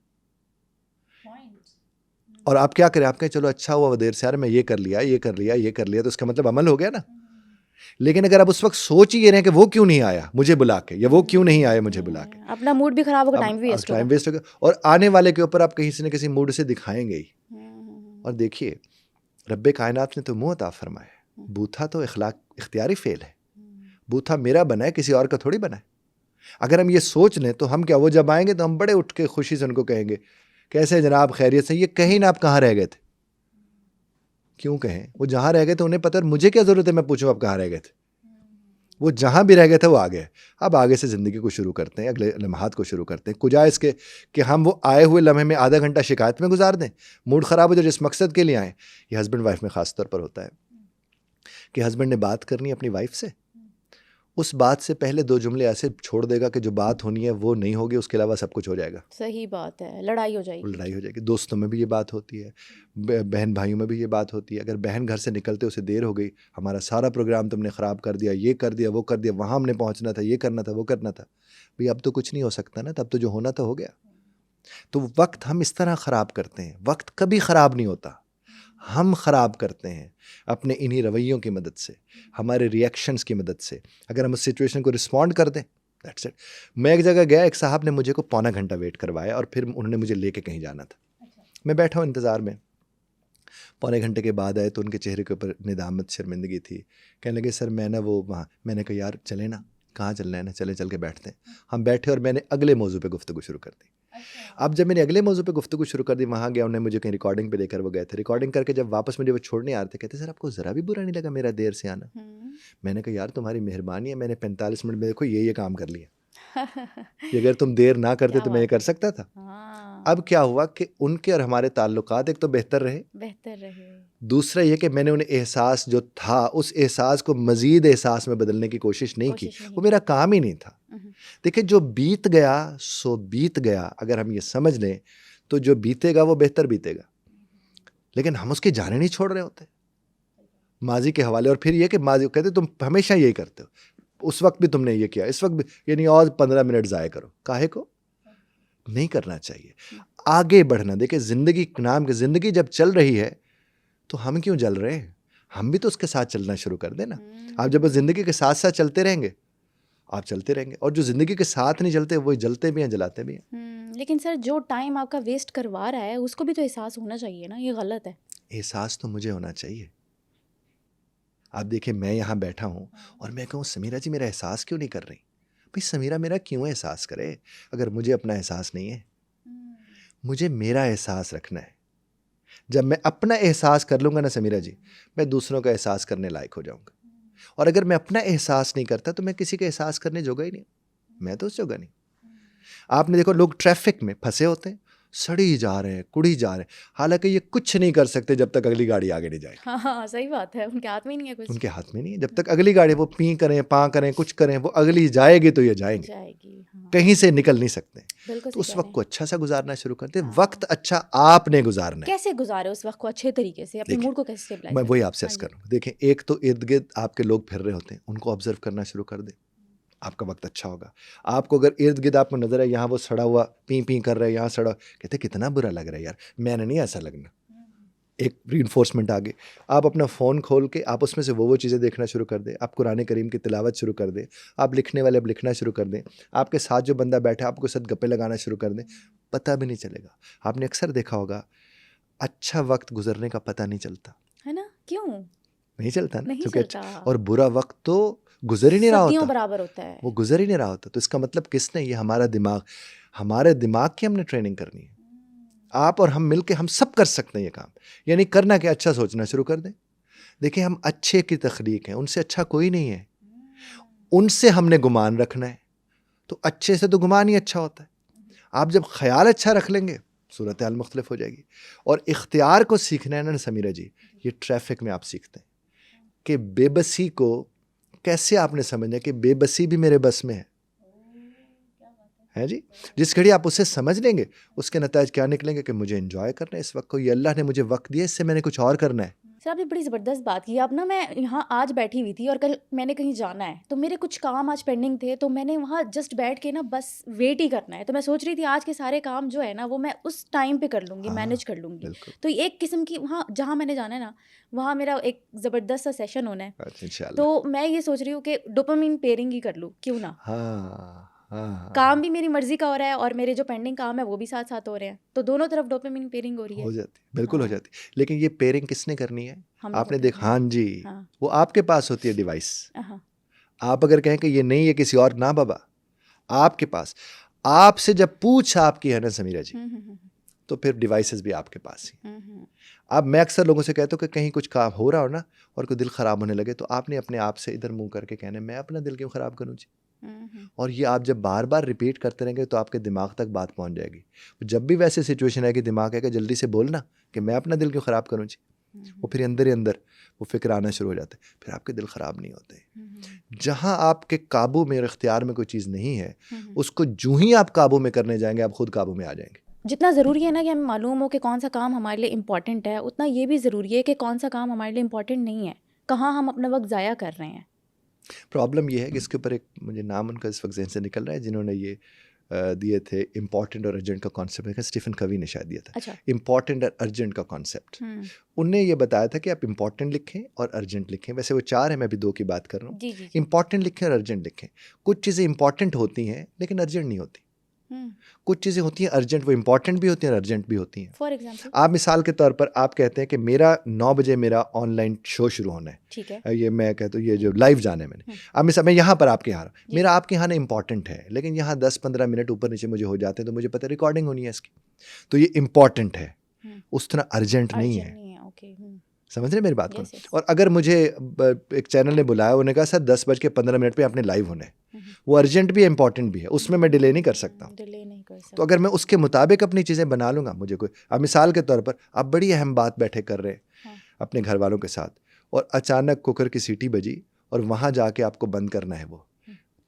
और आप क्या करें, आप कहें चलो अच्छा हुआ वो देर से, यार मैं ये कर लिया ये कर लिया ये कर लिया, तो उसका मतलब अमल हो गया ना। लेकिन अगर आप उस वक्त सोच ही ये रहे हैं कि वो क्यों नहीं आया मुझे बुला के, या वो क्यों नहीं आया मुझे बुला के, अपना मूड भी खराब होगा, टाइम भी वेस्ट टाइम होगा। वेस्ट हो गया, और आने वाले के ऊपर आप किसी न किसी मूड से दिखाएंगे ही। और देखिए, रब्बे कायनात ने तो मुँह अता फरमाया है, बूथा तो इख्तियारी फेल है, बूथा मेरा बना है, किसी और का थोड़ी बना है। अगर हम ये सोच लें तो हम क्या, वो जब आएंगे तो हम बड़े उठ के खुशी से उनको कहेंगे कैसे जनाब, खैरियत से, ये कहीं ना आप कहाँ रह गए थे। क्यों कहें, वो जहाँ रह गए थे उन्हें पता है, मुझे क्या ज़रूरत है मैं पूछूं आप कहाँ रह गए थे। वो जहाँ भी रह गए थे वो आ गए। अब आगे से ज़िंदगी को शुरू करते हैं, अगले लम्हात को शुरू करते हैं, कुजा इसके कि हम वो आए हुए लम्हे में आधा घंटा शिकायत में गुजार दें, मूड ख़राब हो जाए जिस मकसद के लिए आए। ये हस्बैंड वाइफ में ख़ास तौर पर होता है कि हस्बैंड ने बात करनी अपनी वाइफ से, उस बात से पहले 2 जुमले ऐसे छोड़ देगा कि जो बात होनी है वो नहीं होगी, उसके अलावा सब कुछ हो जाएगा। सही बात है, लड़ाई हो जाएगी। लड़ाई हो जाएगी। दोस्तों में भी ये बात होती है, बहन भाइयों में भी ये बात होती है। अगर बहन घर से निकलते उसे देर हो गई, हमारा सारा प्रोग्राम तुमने ख़राब कर दिया, ये कर दिया वो कर दिया, वहाँ हमने पहुँचना था, ये करना था वो करना था। भाई अब तो कुछ नहीं हो सकता ना, तब तो जो होना था हो गया। तो वक्त हम इस तरह ख़राब करते हैं, वक्त कभी ख़राब नहीं होता, हम ख़राब करते हैं अपने इन्हीं रवैयों की मदद से, हमारे रिएक्शंस की मदद से। अगर हम उस सिचुएशन को रिस्पॉन्ड कर दें, दैट्स इट। मैं एक जगह गया, एक साहब ने मुझे को पौना घंटा वेट करवाया और फिर उन्होंने मुझे लेके कहीं जाना था। मैं बैठा हूँ इंतज़ार में, पौने घंटे के बाद आए तो उनके चेहरे के ऊपर निदामत, शर्मिंदगी थी। कहने लगे सर मैं ना वो वहाँ, मैंने कहा यार चले ना, कहाँ चलना है ना, चले चल के बैठते हैं। हम बैठे और मैंने अगले मौजू पे गुफ्तगू शुरू कर दी। अब जब मैंने अगले मौजू पे गुफ्तगू शुरू कर दी, वहाँ गया, उन्होंने मुझे कहीं रिकॉर्डिंग पे लेकर वो गए थे। रिकॉर्डिंग करके जब वापस मुझे वो छोड़ने आ रहे थे, कहते सर आपको ज़रा भी बुरा नहीं लगा मेरा देर से आना? मैंने कहा यार तुम्हारी मेहरबानी है, मैंने 45 मिनट में देखो ये काम कर लिया। कि अगर तुम देर ना करते क्या तो मैं ये बात कर है। सकता था। हाँ, अब क्या हुआ कि उनके और हमारे ताल्लुकात एक तो बेहतर रहे, बेहतर रहे। दूसरा ये कि मैंने उन्हें एहसास जो था उस एहसास को मजीद एहसास में बदलने की कोशिश नहीं की। कोशिश नहीं वो मेरा की। काम ही नहीं था। हम्म, देखिए, जो बीत गया सो बीत गया, अगर हम ये समझ लें तो जो बीतेगा वो बेहतर बीतेगा, लेकिन हम उसके जाने नहीं छोड़ रहे होते माजी के हवाले। और फिर ये कि माजी कहते तुम हमेशा यही करते हो, उस वक्त भी तुमने ये किया, इस वक्त भी, यानी और 15 मिनट ज़ाया करो। काहे को नहीं करना चाहिए, आगे बढ़ना। देखिए, जिंदगी नाम की जिंदगी जब चल रही है तो हम क्यों जल रहे हैं, हम भी तो उसके साथ चलना शुरू कर देना। आप जब जिंदगी के साथ साथ चलते रहेंगे, आप चलते रहेंगे, और जो जिंदगी के साथ नहीं चलते वो जलते भी हैं, जलाते भी हैं। लेकिन सर जो टाइम आपका वेस्ट करवा रहा है उसको भी तो एहसास होना चाहिए ना, ये गलत है। एहसास तो मुझे होना चाहिए। आप देखिए, मैं यहाँ बैठा हूँ और मैं कहूँ समीरा जी मेरा एहसास क्यों नहीं कर रही। भाई समीरा मेरा क्यों एहसास करे अगर मुझे अपना एहसास नहीं है। मुझे मेरा एहसास रखना है। जब मैं अपना एहसास कर लूँगा ना समीरा जी, मैं दूसरों का एहसास करने लायक हो जाऊँगा। और अगर मैं अपना एहसास नहीं करता तो मैं किसी का एहसास करने जोगा ही नहीं, मैं तो उस जोगा नहीं। आपने देखो, लोग ट्रैफिक में फंसे होते हैं, सड़ी जा रहे हैं, कुड़ी जा रहे हैं, हालांकि ये कुछ नहीं कर सकते जब तक अगली गाड़ी आगे नहीं जाए। हाँ हाँ, सही बात है, उनके हाथ में ही नहीं है कुछ। उनके हाथ में नहीं है। जब तक अगली गाड़ी वो पी करें पा करें कुछ करें, वो अगली जाएगी तो ये जाएंगे, हाँ। कहीं से निकल नहीं सकते। बिल्कुल तो सही उस कह वक्त रहे को अच्छा सा गुजारना शुरू करते हैं। हाँ। वक्त अच्छा आपने गुजारना है। कैसे गुजारे उस वक्त को अच्छे तरीके से, अपने देखिए, मूड को कैसे स्टेबलाइज मैं वही करें? आपसे हाँ अर्ज जी। कर रहा हूँ। देखें, एक तो इर्द गिर्द आपके लोग फिर रहे होते हैं, उनको ऑब्जर्व करना शुरू कर दें, आपका वक्त अच्छा होगा। आपको अगर इर्द गिर्द आपको नजर है यहाँ वो सड़ा हुआ पी पी कर रहा है, यहाँ सड़ा, कहते कितना बुरा लग रहा है यार, मैंने नहीं ऐसा लगना। एक रीइंफोर्समेंट आ गई। आप अपना फ़ोन खोल के आप उसमें से वो चीज़ें देखना शुरू कर दें, आप कुरान करीम की तिलावत शुरू कर दें, आप लिखने वाले अब लिखना शुरू कर दें, आपके साथ जो बंदा बैठा है आपको साथ गप्पे लगाना शुरू कर दें, पता भी नहीं चलेगा। आपने अक्सर देखा होगा, अच्छा वक्त गुजरने का पता नहीं चलता है ना, क्यों नहीं चलता ना, नहीं क्योंकि चलता? और बुरा वक्त तो गुजर ही नहीं रहा सदियों होता, बराबर होता है। वो गुजर ही नहीं रहा होता। तो इसका मतलब किसने, ये हमारा दिमाग, हमारे दिमाग की हमने ट्रेनिंग करनी है। आप और हम मिलके हम सब कर सकते हैं ये काम। यानी करना क्या, अच्छा सोचना शुरू कर दें। देखिए, हम अच्छे की तख्लीक हैं, उनसे अच्छा कोई नहीं है। उनसे हमने गुमान रखना है, तो अच्छे से तो गुमान ही अच्छा होता है। आप जब ख्याल अच्छा रख लेंगे, सूरत हाल मुख्तलिफ हो जाएगी। और इख्तियार को सीखना है ना समीरा जी, ये ट्रैफिक में आप सीखते हैं कि बेबसी को कैसे आपने समझना है कि बेबसी भी मेरे बस में है जी। जिस घड़ी आप उसे समझ लेंगे, उसके नतीजे क्या निकलेंगे कि मुझे एंजॉय करना है इस वक्त को, ये अल्लाह ने मुझे वक्त दिया, इससे मैंने कुछ और करना है। सर आपने बड़ी ज़बरदस्त बात की। अब ना मैं यहाँ आज बैठी हुई थी और कल मैंने कहीं जाना है, तो मेरे कुछ काम आज पेंडिंग थे, तो मैंने वहाँ जस्ट बैठ के ना बस वेट ही करना है। तो मैं सोच रही थी आज के सारे काम जो है ना वो मैं उस टाइम पे कर लूँगी, हाँ, मैनेज कर लूँगी। बिल्कुल। तो एक किस्म की वहाँ जहाँ मैंने जाना है ना, वहाँ मेरा एक ज़बरदस्त सा सेशन होना है। अच्छा, इंशाल्लाह। तो मैं ये सोच रही हूँ कि डोपामिन पेयरिंग ही कर लूँ, क्यों ना? हाँ हाँ, काम भी मेरी मर्जी का हो रहा है और मेरे जो पेंडिंग काम है वो भी साथ साथ हो रहे हैं, तो दोनों तरफ डोपामिन पेयरिंग हो रही है। हो जाती, बिल्कुल हो हाँ, जाती। लेकिन ये पेयरिंग किसने करनी है, हम लोगों आपने को देखा, करनी है। हाँ जी, हाँ वो आपके पास होती है डिवाइस। हाँ आप अगर कहें कि ये नहीं है किसी और, ना बाबा, आपके पास, आपसे जब पूछ आपकी है ना समीरा जी, तो फिर डिवाइसेस भी आपके पास ही। अब मैं अक्सर लोगों से कहता हूँ कि कहीं कुछ काम हो रहा हो ना और कोई दिल ख़राब होने लगे, तो आपने अपने आप से इधर मुंह करके कहना है मैं अपना दिल क्यों ख़राब करूँ जी। और ये आप जब बार बार रिपीट करते रहेंगे तो आपके दिमाग तक बात पहुंच जाएगी। जब भी वैसे सिचुएशन है कि दिमाग है कि जल्दी से बोलना कि मैं अपना दिल क्यों ख़राब करूँ जी, वो फिर अंदर ही अंदर वो फिक्र आना शुरू हो जाता है, फिर आपके दिल ख़राब नहीं होते। जहाँ आपके काबू में और इख्तियार में कोई चीज़ नहीं है, उसको जूं ही आप काबू में करने जाएंगे आप खुद काबू में आ जाएंगे। जितना ज़रूरी है ना कि हमें मालूम हो कि कौन सा काम हमारे लिए इम्पॉर्टेंट है, उतना ये भी ज़रूरी है कि कौन सा काम हमारे लिए इम्पॉर्टेंट नहीं है, कहाँ हम अपना वक्त ज़ाया कर रहे हैं। प्रॉब्लम ये है कि इसके ऊपर एक मुझे नाम उनका इस वक्त ज़हन से निकल रहा है, जिन्होंने ये दिए थे इम्पॉर्टेंट और अर्जेंट का कॉन्सेप्ट, स्टीफन कवी ने शायद दिया था। अच्छा। इम्पॉर्टेंट और अर्जेंट का कॉन्सेप्ट उनने ये बताया था कि आप इम्पॉर्टेंट लिखें और अर्जेंट लिखें। वैसे वो 4 है, मैं अभी 2 की बात कर रहा हूँ। जी जी। इम्पॉर्टेंट लिखें और अर्जेंट लिखें। कुछ चीज़ें इम्पॉर्टेंट होती हैं लेकिन अर्जेंट नहीं होती। कुछ चीज़ें होती हैं अर्जेंट, वो इम्पॉर्टेंट भी होती हैं और अर्जेंट भी होती हैं। फॉर एग्जाम्पल, आप मिसाल के तौर पर आप कहते हैं कि मेरा 9 बजे मेरा ऑनलाइन शो शुरू होना है, ठीक है। ये मैं कहता हूँ ये जो लाइव जाना है मैंने, अब मिसाल मैं यहाँ पर आपके यहाँ, मेरा आपके यहाँ ना इम्पॉर्टेंट है, लेकिन यहाँ 10-15 मिनट ऊपर नीचे मुझे हो जाते हैं, तो मुझे पता है रिकॉर्डिंग होनी है इसकी, तो ये इम्पॉर्टेंट है, उस तरह अर्जेंट नहीं है। ओके। समझ रहे हैं मेरी बात को? Yes, yes. और अगर मुझे एक चैनल ने बुलाया, उन्होंने कहा सर 10:15 पे आपने लाइव होना है, वो अर्जेंट भी है, इंपॉर्टेंट भी है, उसमें मैं डिले नहीं कर सकता हूँ। डिले नहीं कर सकते। तो अगर मैं उसके मुताबिक अपनी चीज़ें बना लूँगा, मुझे कोई, अब मिसाल के तौर पर आप बड़ी अहम बात बैठे कर रहे हैं हाँ। अपने घर वालों के साथ, और अचानक कुकर की सीटी बजी और वहाँ जाके आपको बंद करना है वो,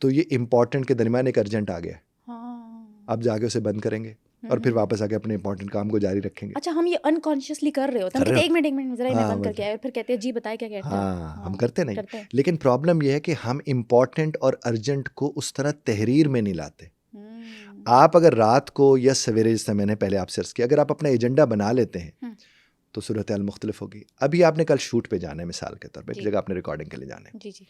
तो ये इंपॉर्टेंट के दरमियान एक अर्जेंट आ गया, हाँ। आप जाके उसे बंद करेंगे और फिर वापस आके अपने इंपॉर्टेंट काम को जारी रखेंगे। अच्छा, हम ये अनकॉन्शियसली कर रहे होते हैं, कर हम रहे कहते हैं 1 मिनट जरा, मैं हाँ, बंद करके आया, फिर कहते हैं जी बताए क्या कहते हैं। हाँ, हम करते नहीं। करते हैं। लेकिन प्रॉब्लम यह है कि हम इम्पॉर्टेंट और अर्जेंट को उस तरह तहरीर में नहीं लाते। आप अगर रात को या सवेरे, जैसे मैंने पहले आपसे अर्ज किया, अगर आप अपना एजेंडा बना लेते हैं तो सूरत हाल मुख्तलिफ होगी। अभी आपने कल शूट पे जाना है, मिसाल के तौर पे एक जी। जगह आपने रिकॉर्डिंग के लिए जाना है, जी जी।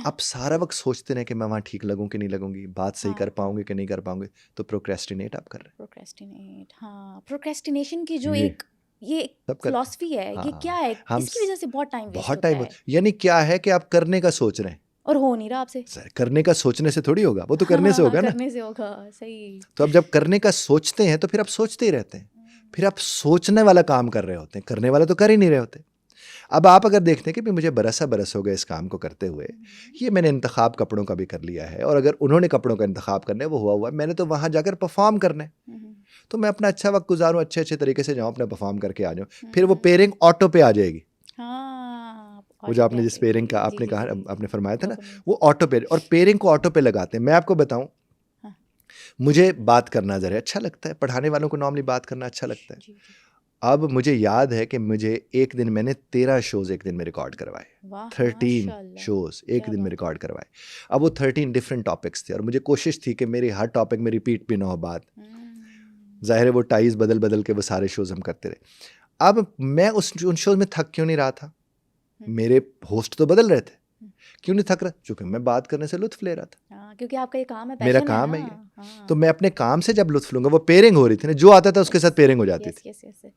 आप सारा वक्त सोचते रहे कि मैं वहाँ ठीक लगूँ कि नहीं लगूंगी, बात सही कर पाऊंगी कि नहीं कर पाऊंगी, तो प्रोक्रेस्टिनेट आप कर रहे प्रोक्रेस्टिनेट, हाँ, प्रोक्रेस्टिनेशन की जो ये एक ये सब कर- फिलॉसफी है, ये हाँ, क्या है? हम इसकी वजह से बहुत टाइम वेस्ट बहुत होता टाइम, है यानी क्या है कि आप करने का सोच रहे हैं और हो नहीं रहा आपसे। करने का सोचने से थोड़ी होगा, वो तो करने से होगा ना। करने से होगा, सही। तो अब जब करने का सोचते हैं तो फिर आप सोचते ही रहते हैं, फिर आप सोचने वाला काम कर रहे होते हैं, करने वाला तो कर ही नहीं रहे होते। अब आप अगर देखते हैं कि भी मुझे बरस हो गए इस काम को करते हुए, ये मैंने इंतखाब कपड़ों का भी कर लिया है, और अगर उन्होंने कपड़ों का इंतखाब करना है वो हुआ, मैंने तो वहाँ जाकर परफॉर्म करना है, तो मैं अपना अच्छा वक्त गुजारूँ, अच्छे अच्छे तरीके से जाऊँ, अपना परफॉर्म करके आ जाऊँ, फिर वो पेयरिंग ऑटो पे आ जाएगी। हाँ, वो जो आपने जिस पेयरिंग का आपने कहा, आपने फरमाया था ना, वो ऑटो पे, और पेयरिंग को ऑटो पे लगाते हैं। मैं आपको बताऊं, मुझे बात करना ज़रा अच्छा लगता है, पढ़ाने वालों को नॉर्मली बात करना अच्छा लगता है। अब मुझे याद है कि मुझे एक दिन मैंने 13 शोज़ एक दिन में रिकॉर्ड करवाए, 13 शोज़ एक दिन में रिकॉर्ड करवाए। अब वो 13 डिफरेंट टॉपिक्स थे, और मुझे कोशिश थी कि मेरी हर टॉपिक में रिपीट भी ना हो बात। ज़ाहिर है वो टाइज बदल बदल के वो सारे शोज़ हम करते रहे। अब मैं उन शोज़ में थक क्यों नहीं रहा था? मेरे होस्ट तो बदल रहे थे, क्यों नहीं थक रहा? क्योंकि मैं बात करने से लुत्फ ले रहा था। क्योंकि आपका ये काम है, मेरा काम है ये। तो मैं अपने काम से जब लुत्फ लूंगा, वो पेयरिंग हो रही थी ना, जो आता था उसके साथ पेयरिंग हो जाती थी,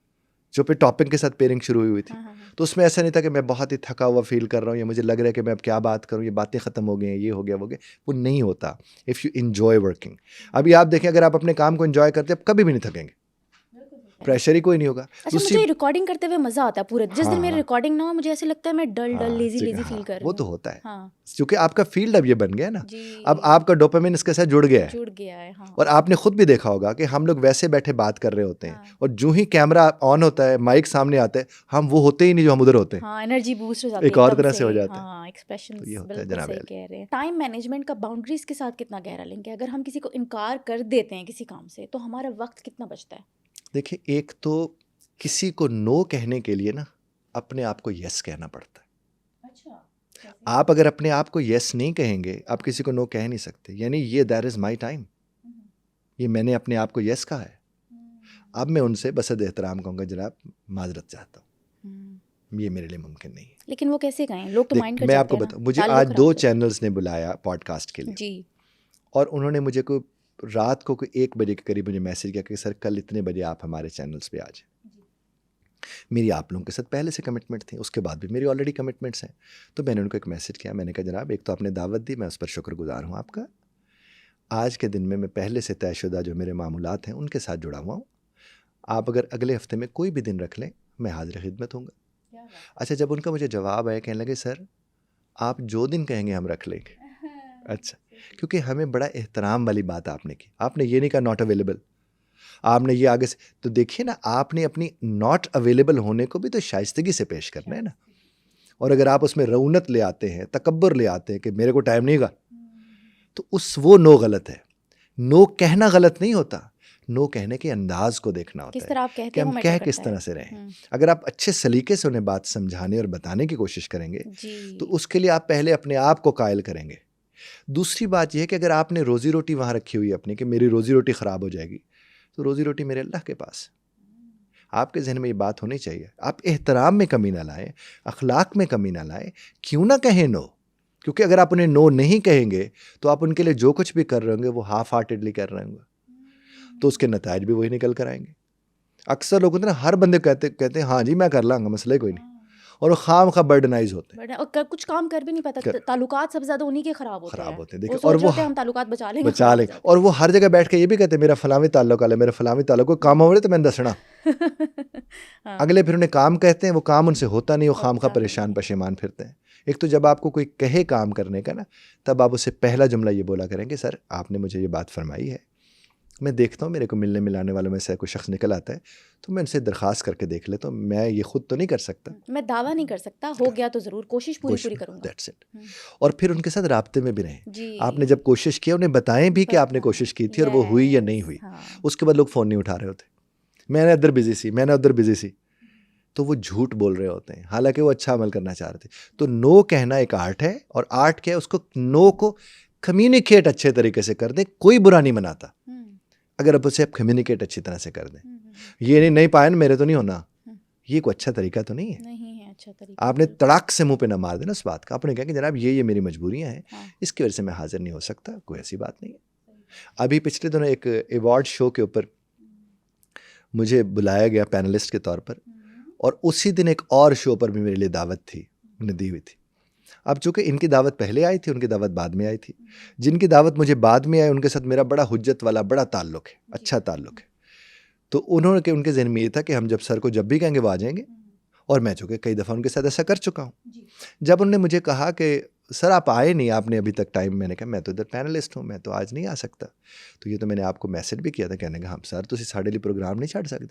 जो पे टॉपिक के साथ पेयरिंग शुरू हुई थी। तो उसमें ऐसा नहीं था कि मैं बहुत ही थका हुआ फील कर रहा हूँ, या मुझे लग रहा है कि मैं अब क्या बात करूँ, ये बातें ख़त्म हो गई हैं, ये हो गया वो गया, वो नहीं होता। इफ़ यू इंजॉय वर्किंग, अभी आप देखें, अगर आप अपने काम को इंजॉय करते हैं, आप कभी भी नहीं थकेंगे, प्रेशर ही कोई नहीं होगा। अच्छा, मुझे रिकॉर्डिंग करते हुए मजा आता है पूरे। जिस दिन मेरी रिकॉर्डिंग ना हो, मुझे ऐसे लगता है मैं डल लेजी फील कर रही हूँ। वो तो होता है, क्योंकि आपका फील्ड अब ये बन गया ना, अब आपका डोपामिन इसके साथ जुड़ गया है। हाँ। और आपने खुद भी देखा होगा कि हम लोग वैसे बैठे बात कर रहे होते हैं, और जो ही कैमरा ऑन होता है, माइक सामने आता है, हम वो होते ही नहीं जो हम उधर होते हैं। हाँ, एनर्जी बूस्ट हो जाती है, एक और तरह से हो जाता है। हाँ, एक्सप्रेशन तो ये होता है बिल्कुल जनाब। सही कह रहे हैं। टाइम मैनेजमेंट का बाउंड्रीज के साथ कितना गहरा लिंक है? अगर हम किसी को इनकार कर देते हैं किसी काम से, तो हमारा वक्त कितना बचता है? देखिए, एक तो किसी को नो कहने के लिए ना अपने आप को यस कहना पड़ता है। अच्छा, आप अगर अपने आप को यस नहीं कहेंगे, आप किसी को नो कह नहीं सकते। यानी ये दैट इज माय टाइम, ये मैंने अपने आप को यस कहा है, अब मैं उनसे बसद एहतराम कहूँगा जनाब माजरत चाहता हूँ, ये मेरे लिए मुमकिन नहीं है। लेकिन वो कैसे कहें? लोग तो माइंड कर मैं सकते आपको हैं ना। बताऊँ, मुझे आज 2 चैनल्स ने बुलाया पॉडकास्ट के लिए जी, और उन्होंने मुझे कोई रात को 1 बजे के करीब मुझे मैसेज किया कि सर कल इतने बजे आप हमारे चैनल्स पे आ जाए। मेरी आप लोगों के साथ पहले से कमिटमेंट थी, उसके बाद भी मेरी ऑलरेडी कमिटमेंट्स हैं। तो मैंने उनको एक मैसेज किया, मैंने कहा जनाब, एक तो आपने दावत दी, मैं उस पर शुक्रगुजार हूँ आपका। आज के दिन में मैं पहले से तयशुदा जो मेरे मामूलात हैं उनके साथ जुड़ा हुआ हूँ। आप अगर अगले हफ्ते में कोई भी दिन रख लें, मैं हाजिर खिदमत हूँगा। अच्छा, जब उनका मुझे जवाब आया, कहने लगे सर आप जो दिन कहेंगे हम रख लेंगे। अच्छा, क्योंकि हमें बड़ा एहतराम वाली बात आपने की, आपने ये नहीं कहा नॉट अवेलेबल, आपने ये आगे से, तो देखिए ना, आपने अपनी नॉट अवेलेबल होने को भी तो शाइस्तगी से पेश करना है ना। और अगर आप उसमें रौनत ले आते हैं, तकब्बुर ले आते हैं कि मेरे को टाइम नहीं गा, तो वो नो गलत है। नो कहना गलत नहीं होता, नो कहने के अंदाज को देखना होता किस तरह आप है कहते कि हैं, हम वो कह मैटर किस करता तरह है। से रहें। अगर आप अच्छे सलीके से उन्हें बात समझाने और बताने की कोशिश करेंगे तो उसके लिए आप पहले अपने आप को कायल करेंगे। दूसरी बात यह है कि अगर आपने रोजी रोटी वहाँ रखी हुई अपनी कि मेरी रोजी रोटी ख़राब हो जाएगी, तो रोजी रोटी मेरे अल्लाह के पास। आपके जहन में ये बात होनी चाहिए। आप एहतराम में कमी ना लाएं, अखलाक में कमी ना लाएं। क्यों ना कहें नो, क्योंकि अगर आप उन्हें नो नहीं कहेंगे तो आप उनके लिए जो कुछ भी कर रहे होंगे वो हाफ हार्टेडली कर रहे होंगे, तो उसके नताइज भी वही निकल कर आएंगे। अक्सर लोग होते हैं ना, हर बंदे कहते हैं हाँ जी मैं कर लाऊंगा, मसला कोई नहीं, और वो खाम खा बर्डनाइज होते हैं और कुछ काम कर भी नहीं पाता। ताल्लुकात सबसे ज्यादा उन्हीं के खराब होते हैं। देखिए, और वो हम ताल्लुकात बचा लेंगे, और वो हर जगह बैठ के ये भी कहते हैं मेरा फलावी ताल्लुक है, मेरा फलावी ताल्लुक, कोई काम हो रहे तो मैंने दसना हाँ, अगले फिर उन्हें काम कहते हैं, वो काम उनसे होता नहीं, वो खामखा होता परेशान नहीं। पशेमान फिरते हैं। एक तो जब आपको कोई कहे काम करने का ना, तब आप उससे पहला जुमला ये बोला करेंगे, सर आपने मुझे ये बात फरमाई है, मैं देखता हूँ मेरे को मिलने मिलाने वालों में से कोई शख्स निकल आता है तो मैं उनसे दरख्वास्त करके देख लेता हूँ, मैं ये खुद तो नहीं कर सकता, मैं दावा नहीं कर सकता, हो गया तो ज़रूर कोशिश पूरी करूँगा। That's it. और फिर उनके साथ राब्ते में भी रहें। जी। आपने जब कोशिश किया उन्हें बताएं भी कि आपने कोशिश की थी और वो हुई या नहीं हुई। हाँ। उसके बाद लोग फ़ोन नहीं उठा रहे होते, मैंने इधर बिजी सी, मैंने उधर बिजी सी, तो वो झूठ बोल रहे होते हैं, हालांकि वो अच्छा अमल करना चाह रहे थे। तो नो कहना एक आर्ट है, और आर्ट क्या है, उसको नो को कम्युनिकेट अच्छे तरीके से कर दें, कोई बुरा नहीं मनाता अगर आप उसे कम्युनिकेट अच्छी तरह से कर दें। ये नहीं पाया ना मेरे तो नहीं होना, ये कोई अच्छा तरीका तो नहीं है। नहीं है अच्छा तरीका। आपने तड़ाक से मुंह पे ना मार देना उस बात का, आपने कहा कि जनाब ये मेरी मजबूरियां हैं, हाँ। इसकी वजह से मैं हाजिर नहीं हो सकता, कोई ऐसी बात नहीं है। अभी पिछले दिनों एक अवार्ड शो के ऊपर मुझे बुलाया गया पैनलिस्ट के तौर पर, और उसी दिन एक और शो पर भी मेरे लिए दावत थी, उन्हें दी हुई थी। अब चूंकि इनकी दावत पहले आई थी, उनकी दावत बाद में आई थी, जिनकी दावत मुझे बाद में आई उनके साथ मेरा बड़ा हुज्जत वाला बड़ा ताल्लुक है, अच्छा ताल्लुक है। तो उन्होंने उनके जहन में ये था कि हम जब सर को जब भी कहेंगे वो आ जाएंगे, और मैं चूँकि कई दफ़ा उनके साथ ऐसा कर चुका हूँ। जब उन्होंने मुझे कहा कि सर आप आए नहीं, आपने अभी तक टाइम, मैंने कहा मैं तो इधर पैनलिस्ट हूँ, मैं तो आज नहीं आ सकता। तो ये तो मैंने आपको मैसेज भी किया था, कहने का हम सर तुसी साढ़े लिए प्रोग्राम नहीं छड़ सकते।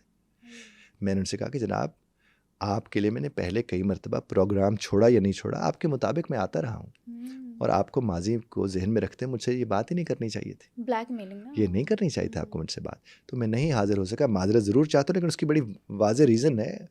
मैंने उनसे कहा कि जनाब आपके लिए मैंने पहले कई मरतबा प्रोग्राम छोड़ा या नहीं छोड़ा, आपके मुताबिक मैं आता रहा हूँ, और आपको माजी को जहन में रखते मुझसे ये बात ही नहीं करनी चाहिए थी, ब्लैकमेलिंग ना, ये नहीं करनी चाहिए थी आपको मुझसे बात। तो मैं नहीं हाजिर हो सका, माजरत ज़रूर चाहता हूँ, लेकिन उसकी बड़ी वाज़ेह रीज़न है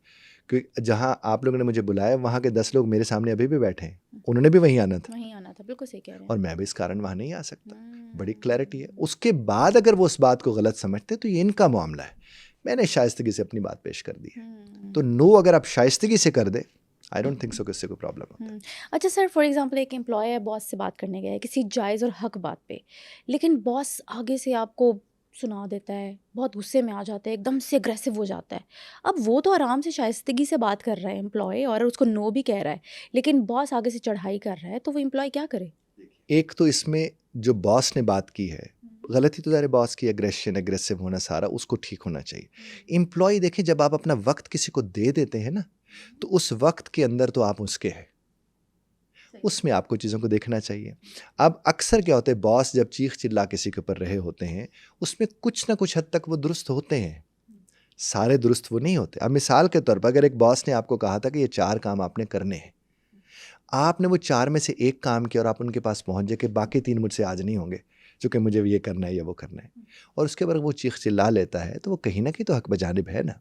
कि जहाँ आप लोगों ने मुझे बुलाया वहाँ के 10 लोग मेरे सामने अभी भी बैठे हैं, उन्होंने भी वहीं आना था, वहीं आना था, बिल्कुल सही कह रहे हैं। और मैं भी इस कारण वहाँ नहीं आ सकता। बड़ी क्लैरिटी है। उसके बाद अगर वो उस बात को गलत समझते तो ये इनका मामला है, मैंने शाइस्तगी से अपनी बात पेश कर दी है। तो नो अगर आप शाइस्तगी से कर दे, आई डोंट थिंक सो कि इससे कोई प्रॉब्लम होता है। अच्छा सर, फॉर एग्जांपल एक एम्प्लॉय है, बॉस से बात करने गया है किसी जायज़ और हक बात पे, लेकिन बॉस आगे से आपको सुना देता है, बहुत गुस्से में आ जाता है, एकदम से अग्रेसिव हो जाता है। अब वो तो आराम से शाइस्तगी से बात कर रहा है एम्प्लॉय, और उसको नो भी कह रहा है, लेकिन बॉस आगे से चढ़ाई कर रहा है, तो वो एम्प्लॉय क्या करे? एक तो इसमें जो बॉस ने बात की है, गलती तो सारे बॉस की, एग्रेसिव होना सारा उसको ठीक होना चाहिए। एम्प्लॉय देखिए, जब आप अपना वक्त किसी को दे देते हैं ना, तो उस वक्त के अंदर तो आप उसके हैं, उसमें आपको चीज़ों को देखना चाहिए। अब अक्सर क्या होता है, बॉस जब चीख चिल्ला किसी के ऊपर रहे होते हैं, उसमें कुछ ना कुछ हद तक वो दुरुस्त होते हैं, सारे दुरुस्त वो नहीं होते। अब मिसाल के तौर पर अगर एक बॉस ने आपको कहा था कि ये 4 काम आपने करने हैं, आपने वो 4 में से एक काम किया और आप उनके पास पहुंच जाए कि बाकी 3 मुझसे आज नहीं होंगे, चूँकि मुझे ये करना है या वो करना है, और उसके बाद वो चीख चिल्ला लेता है, तो वो कहीं ना कहीं तो हक बजानिब है ना।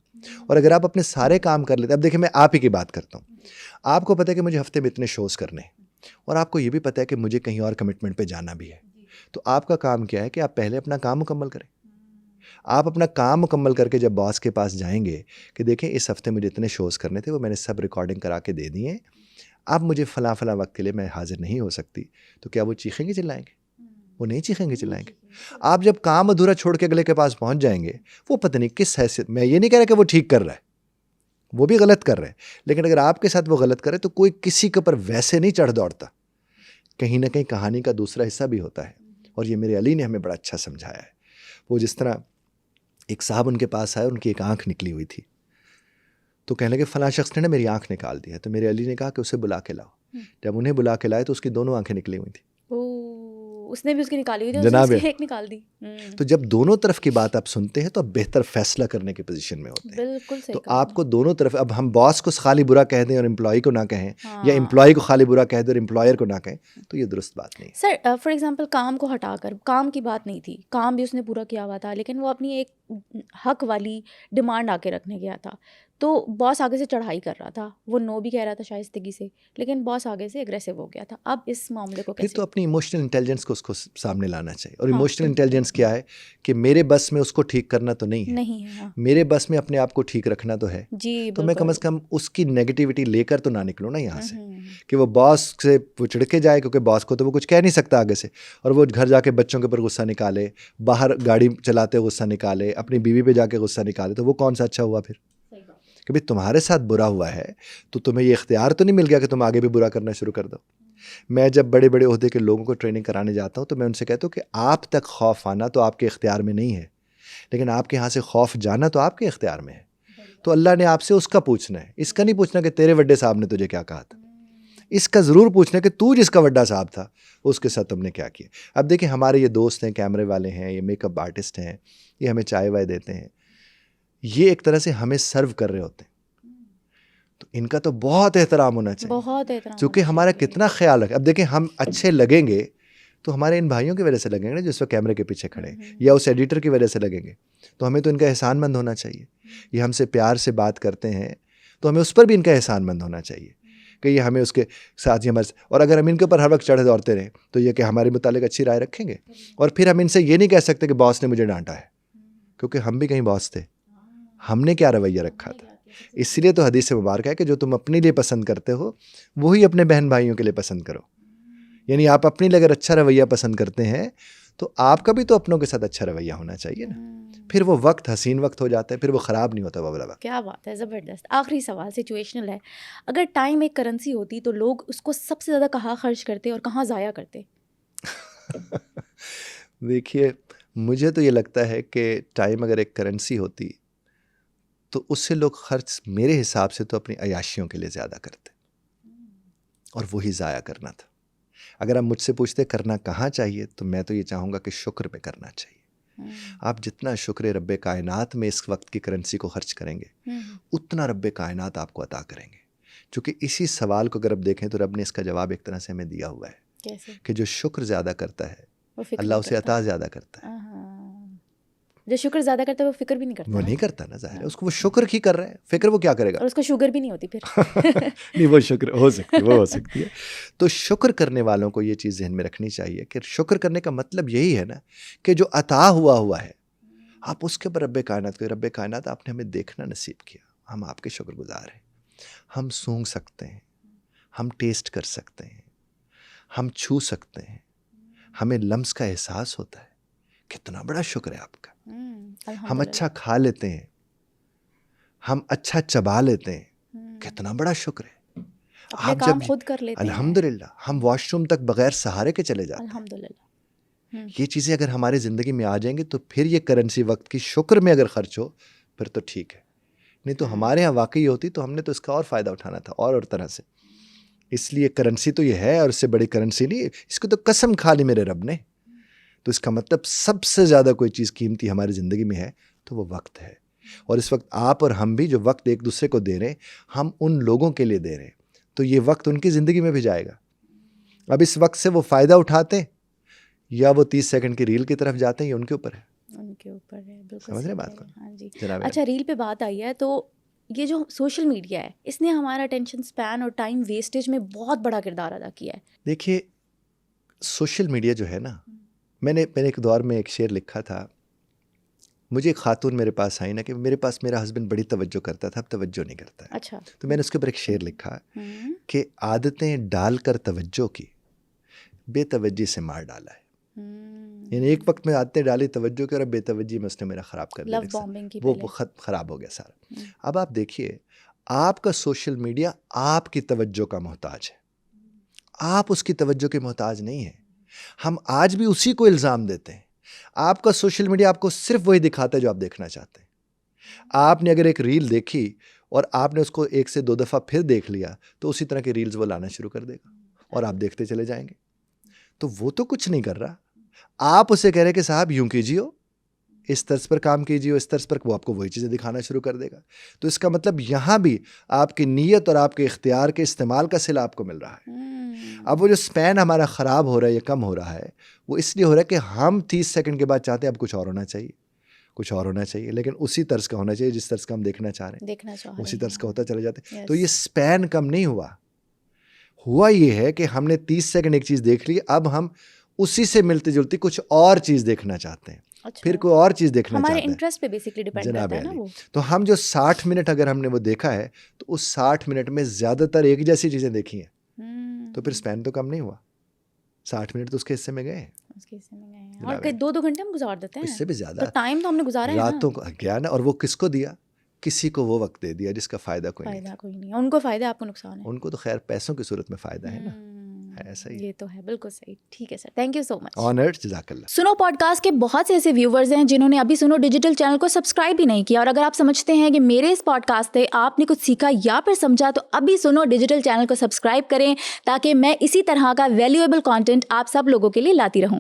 और अगर आप अपने सारे काम कर लेते, अब देखिए मैं आप ही की बात करता हूँ, आपको पता है कि मुझे हफ्ते में इतने शोज़ करने हैं, और आपको ये भी पता है कि मुझे कहीं और कमिटमेंट पे जाना भी है, तो आपका काम क्या है कि आप पहले अपना काम मुकम्मल करें। आप अपना काम मुकम्मल करके जब बॉस के पास जाएंगे कि देखें इस हफ्ते मुझे इतने शोज़ करने थे, वो मैंने सब रिकॉर्डिंग करा के दे दिए, अब मुझे फ़लाँ फ़लाँ वक्त के लिए मैं हाजिर नहीं हो सकती, तो क्या वो चीखेंगे चिल्लाएंगे? वो नहीं चीखेंगे चिल्लाएंगे। आप जब काम अधूरा छोड़ के अगले के पास पहुंच जाएंगे, वो पता नहीं किस हैसियत, मैं ये नहीं कह रहा कि वो ठीक कर रहा है, वो भी गलत कर रहे हैं, लेकिन अगर आपके साथ वो गलत करे तो कोई किसी के ऊपर वैसे नहीं चढ़ दौड़ता, कहीं ना कहीं कहानी का दूसरा हिस्सा भी होता है। और ये मेरे अली ने हमें बड़ा अच्छा समझाया है। वो जिस तरह एक साहब उनके पास आए, उनकी एक आँख निकली हुई थी, तो कहने लगे फ़लाँ शख्स ने ना मेरी आँख निकाल दी है, तो मेरे अली ने कहा कि उसे बुला के लाओ। जब उन्हें बुला के लाए तो उसकी दोनों आँखें निकली हुई थी। उसने भी उसकी निकाली हुई थी, जनाब उसने है। उसकी एक निकाल दी। तो जब दोनों तरफ की बात आप सुनते हैं तो आप बेहतर फैसला करने की पोजीशन में होते हैं। बिल्कुल सही तो कहा आपको दोनों तरफ, अब हम बॉस को खाली बुरा कह दें और एम्प्लॉय को ना कहें, या हाँ। एम्प्लॉय को खाली बुरा कह दें और एम्प्लॉयर को ना कहें, तो ये दुरुस्त बात नहीं है। सर फॉर एग्जांपल काम को हटाकर, काम की बात नहीं थी, काम भी उसने पूरा किया हुआ था, लेकिन वो अपनी एक हक वाली डिमांड आके रखने गया था, तो बॉस आगे से चढ़ाई कर रहा था, वो नो भी कह रहा था शाइस्तगी से, लेकिन बॉस आगे से एग्रेसिव हो गया था। अब इस मामले को फिर कैसे? तो अपनी इमोशनल इंटेलिजेंस को उसको सामने लाना चाहिए। और हाँ। इमोशनल इंटेलिजेंस क्या है कि मेरे बस में उसको ठीक करना तो नहीं है, नहीं है। हाँ मेरे बस में अपने आप को ठीक रखना तो है। जी तो मैं कम बिल्कुल। से कम उसकी नेगेटिविटी लेकर तो ना निकलूँ ना यहाँ से, हम्म, कि वो बॉस से वो चिढ़ के जाए, क्योंकि बॉस को तो वो कुछ कह नहीं सकता आगे से, और वो घर जाके बच्चों के ऊपर गुस्सा निकाले, बाहर गाड़ी चलाते हुए गुस्सा निकाले, अपनी बीवी पे जाके गुस्सा निकाले, तो वो कौन सा अच्छा हुआ फिर? कि भाई तुम्हारे साथ बुरा हुआ है तो तुम्हें ये इख्तियार तो नहीं मिल गया कि तुम आगे भी बुरा करना शुरू कर दो। मैं जब बड़े बड़े ओहदे के लोगों को ट्रेनिंग कराने जाता हूँ तो मैं उनसे कहता हूँ कि आप तक खौफ आना तो आपके इख्तियार में नहीं है, लेकिन आपके यहाँ से खौफ जाना तो आपके इख्तियार में है। तो अल्लाह ने आपसे उसका पूछना है, इसका नहीं पूछना कि तेरे वड्डे साहब ने तुझे क्या कहा था। इसका ज़रूर पूछना है कि तू जिसका वड्डा साहब था उसके साथ तुमने क्या किया। अब देखिए हमारे ये दोस्त हैं, कैमरे वाले हैं, ये मेकअप आर्टिस्ट हैं, ये हमें चाय वाय देते हैं, ये एक तरह से हमें सर्व कर रहे होते हैं, तो इनका तो बहुत एहतराम होना चाहिए, बहुत एहतराम क्योंकि होना हमारा चाहिए। कितना ख्याल रखें। अब देखिए हम अच्छे लगेंगे तो हमारे इन भाइयों की वजह से लगेंगे ना, जिस वक्त कैमरे के पीछे खड़े हैं, या उस एडिटर की वजह से लगेंगे, तो हमें तो इनका एहसानमंद होना चाहिए। ये हमसे प्यार से बात करते हैं तो हमें उस पर भी इनका एहसानमंद होना चाहिए कि ये हमें उसके साथ ही हमारे, और अगर हम इनके ऊपर हर वक्त चढ़े दौड़ते रहें तो ये कि हमारे मुतालिक अच्छी राय रखेंगे, और फिर हम इनसे ये नहीं कह सकते कि बॉस ने मुझे डांटा है, क्योंकि हम भी कहीं बॉस थे, हमने क्या रवैया रखा था। इसलिए तो हदीस मुबारक है कि जो तुम अपने लिए पसंद करते हो वही अपने बहन भाइयों के लिए पसंद करो। यानी आप अपने लिए अगर अच्छा रवैया पसंद करते हैं तो आपका भी तो अपनों के साथ अच्छा रवैया होना चाहिए ना। फिर वो वक्त हसीन वक्त हो जाता है, फिर वो ख़राब नहीं होता वो वाला वक्त। क्या बात है, ज़बरदस्त। आखिरी सवाल सिचुएशनल है, अगर टाइम एक करेंसी होती तो लोग उसको सबसे ज़्यादा कहाँ खर्च करते और कहाँ ज़ाया करते? देखिए मुझे तो ये लगता है कि टाइम अगर एक करेंसी होती तो उससे लोग खर्च मेरे हिसाब से तो अपनी अयाशियों के लिए ज़्यादा करते, और वही ज़ाया करना था। अगर आप मुझसे पूछते करना कहाँ चाहिए, तो मैं तो ये चाहूँगा कि शुक्र पे करना चाहिए। आप जितना शुक्र रब्बे कायनात में इस वक्त की करेंसी को खर्च करेंगे उतना रब्बे कायनात आपको अता करेंगे। क्योंकि इसी सवाल को अगर आप देखें तो रब ने इसका जवाब एक तरह से हमें दिया हुआ है कैसे? कि जो शुक्र ज़्यादा करता है वो फिक्र अल्लाह नहीं उसे करता। अता ज़्यादा करता है। जो शुक्र ज़्यादा करता है वो फिक्र भी नहीं करता वो ना? नहीं करता ना, जाहिर है उसको वो शुक्र ही कर रहा है, फिक्र वो क्या करेगा। और उसको शुगर भी नहीं होती फिर। नहीं वो शुक्र हो सकती है, वो हो सकती है। तो शुक्र करने वालों को ये चीज़ ज़हन में रखनी चाहिए कि शुक्र करने का मतलब यही है ना कि जो अता हुआ है आप उसके ऊपर रब्बे कायनात को, रब्बे कायनात आपने हमें देखना नसीब किया, हम आपके शुक्रगुजार हैं। हम सूंघ सकते हैं, हम टेस्ट कर सकते हैं, हम छू सकते हैं, हमें लम्स का एहसास होता है, कितना बड़ा शुक्र है आपका। हम अच्छा खा लेते हैं, हम अच्छा चबा लेते हैं, कितना बड़ा शुक्र है। अपने आप काम जब खुद कर लेते हैं। अल्हम्दुलिल्लाह हम वॉशरूम तक बगैर सहारे के चले जाते हैं। अल्हम्दुलिल्लाह। ये चीज़ें अगर हमारी ज़िंदगी में आ जाएंगी तो फिर ये करेंसी वक्त की शुक्र में अगर खर्च हो फिर तो ठीक है, नहीं तो हमारे यहाँ वाकई होती तो हमने तो इसका और फ़ायदा उठाना था और तरह से। इसलिए करेंसी तो ये है, और इससे बड़ी करेंसी नहीं, इसको तो कसम खा ली मेरे रब ने। तो इसका मतलब सबसे ज़्यादा कोई चीज़ कीमती हमारी ज़िंदगी में है तो वो वक्त है। और इस वक्त आप और हम भी जो वक्त एक दूसरे को दे रहे हैं हम उन लोगों के लिए दे रहे हैं, तो ये वक्त उनकी ज़िंदगी में भी जाएगा। अब इस वक्त से वो फ़ायदा उठाते या वो 30 सेकंड की रील की तरफ जाते हैं, ये उनके ऊपर है। उनके ऊपर है, बिल्कुल समझ रहे सही बात कह को? रहे हैं। हाँ जी। जनाब अच्छा, रील पे बात आई है तो ये जो सोशल मीडिया है इसने हमारा अटेंशन स्पैन और टाइम वेस्टेज में बहुत बड़ा किरदार अदा किया है। देखिए सोशल मीडिया जो है ना, मैंने एक दौर में एक शेर लिखा था, मुझे एक खातून मेरे पास आई ना कि मेरे पास मेरा हस्बैंड बड़ी तवज्जो करता था, अब तवज्जो नहीं करता है। अच्छा। तो मैंने उसके ऊपर एक शेर लिखा कि आदतें डालकर तवज्जो की, बेतवज्जी से मार डाला है। यानी एक वक्त में आदतें डाली तवज्जो की और अब बेतवज्जी में उसने मेरा ख़राब कर दिया, लव बॉम्बिंग की वो पहले। ख़राब हो गया सारा। अब आप देखिए आपका सोशल मीडिया आपकी तवज्जो का मोहताज है, आप उसकी तवज्जो के मोहताज नहीं है। हम आज भी उसी को इल्ज़ाम देते हैं। आपका सोशल मीडिया आपको सिर्फ वही दिखाता है जो आप देखना चाहते हैं। आपने अगर एक रील देखी और आपने उसको 1 से 2 दफ़ा फिर देख लिया तो उसी तरह की रील्स वो लाना शुरू कर देगा और आप देखते चले जाएंगे। तो वो तो कुछ नहीं कर रहा, आप उसे कह रहे कि साहब यूं कीजिए, इस तर्ज पर काम कीजिए, इस तर्ज पर, वो आपको वही चीज़ें दिखाना शुरू कर देगा। तो इसका मतलब यहाँ भी आपकी नीयत और आपके इख्तियार के इस्तेमाल का सिला आपको मिल रहा है। अब वो जो स्पैन हमारा ख़राब हो रहा है या कम हो रहा है वो इसलिए हो रहा है कि हम 30 सेकंड के बाद चाहते हैं अब कुछ और होना चाहिए, कुछ और होना चाहिए, लेकिन उसी तर्ज का होना चाहिए जिस तर्ज का हम देखना चाह रहे हैं, उसी तर्ज का होता चले जाते हैं। तो ये स्पैन कम नहीं हुआ ये है कि हमने 30 सेकंड एक चीज़ देख ली, अब हम उसी से मिलती जुलती कुछ और चीज़ देखना चाहते हैं। अच्छा। फिर कोई और चीज़ देखना चाहते हैं, हमारे इंटरेस्ट पे बेसिकली डिपेंड करता है ना वो। तो हम जो 60 मिनट अगर हमने वो देखा है तो उस 60 मिनट में ज़्यादातर एक जैसी चीज़ें देखी हैं, तो फिर स्पैन तो कम नहीं हुआ, 60 मिनट तो उसके हिस्से में गए, उसके हिस्से में गए, और कई 2-2 घंटे हम गुजार देते हैं, इससे भी ज़्यादा। तो टाइम तो हमने गुजारा है ना, रातों को गया ना, और वो किसको दिया, किसी को वो वक्त दे दिया जिसका फ़ायदा कोई नहीं। उनको फ़ायदा, आपको नुकसान है। उनको तो खैर पैसों की सूरत में फ़ायदा है ना, ऐसा ही ये तो है, बिल्कुल सही। ठीक है sir, thank you so much. Honoured, जज़ाकल्लाह। सुनो पॉडकास्ट के बहुत से ऐसे व्यूवर्स हैं जिन्होंने अभी सुनो डिजिटल चैनल को सब्सक्राइब भी नहीं किया, और अगर आप समझते हैं कि मेरे इस पॉडकास्ट से आपने कुछ सीखा या फिर समझा, तो अभी सुनो डिजिटल चैनल को सब्सक्राइब करें ताकि मैं इसी तरह का वैल्यूएबल कंटेंट आप सब लोगों के लिए लाती रहूं।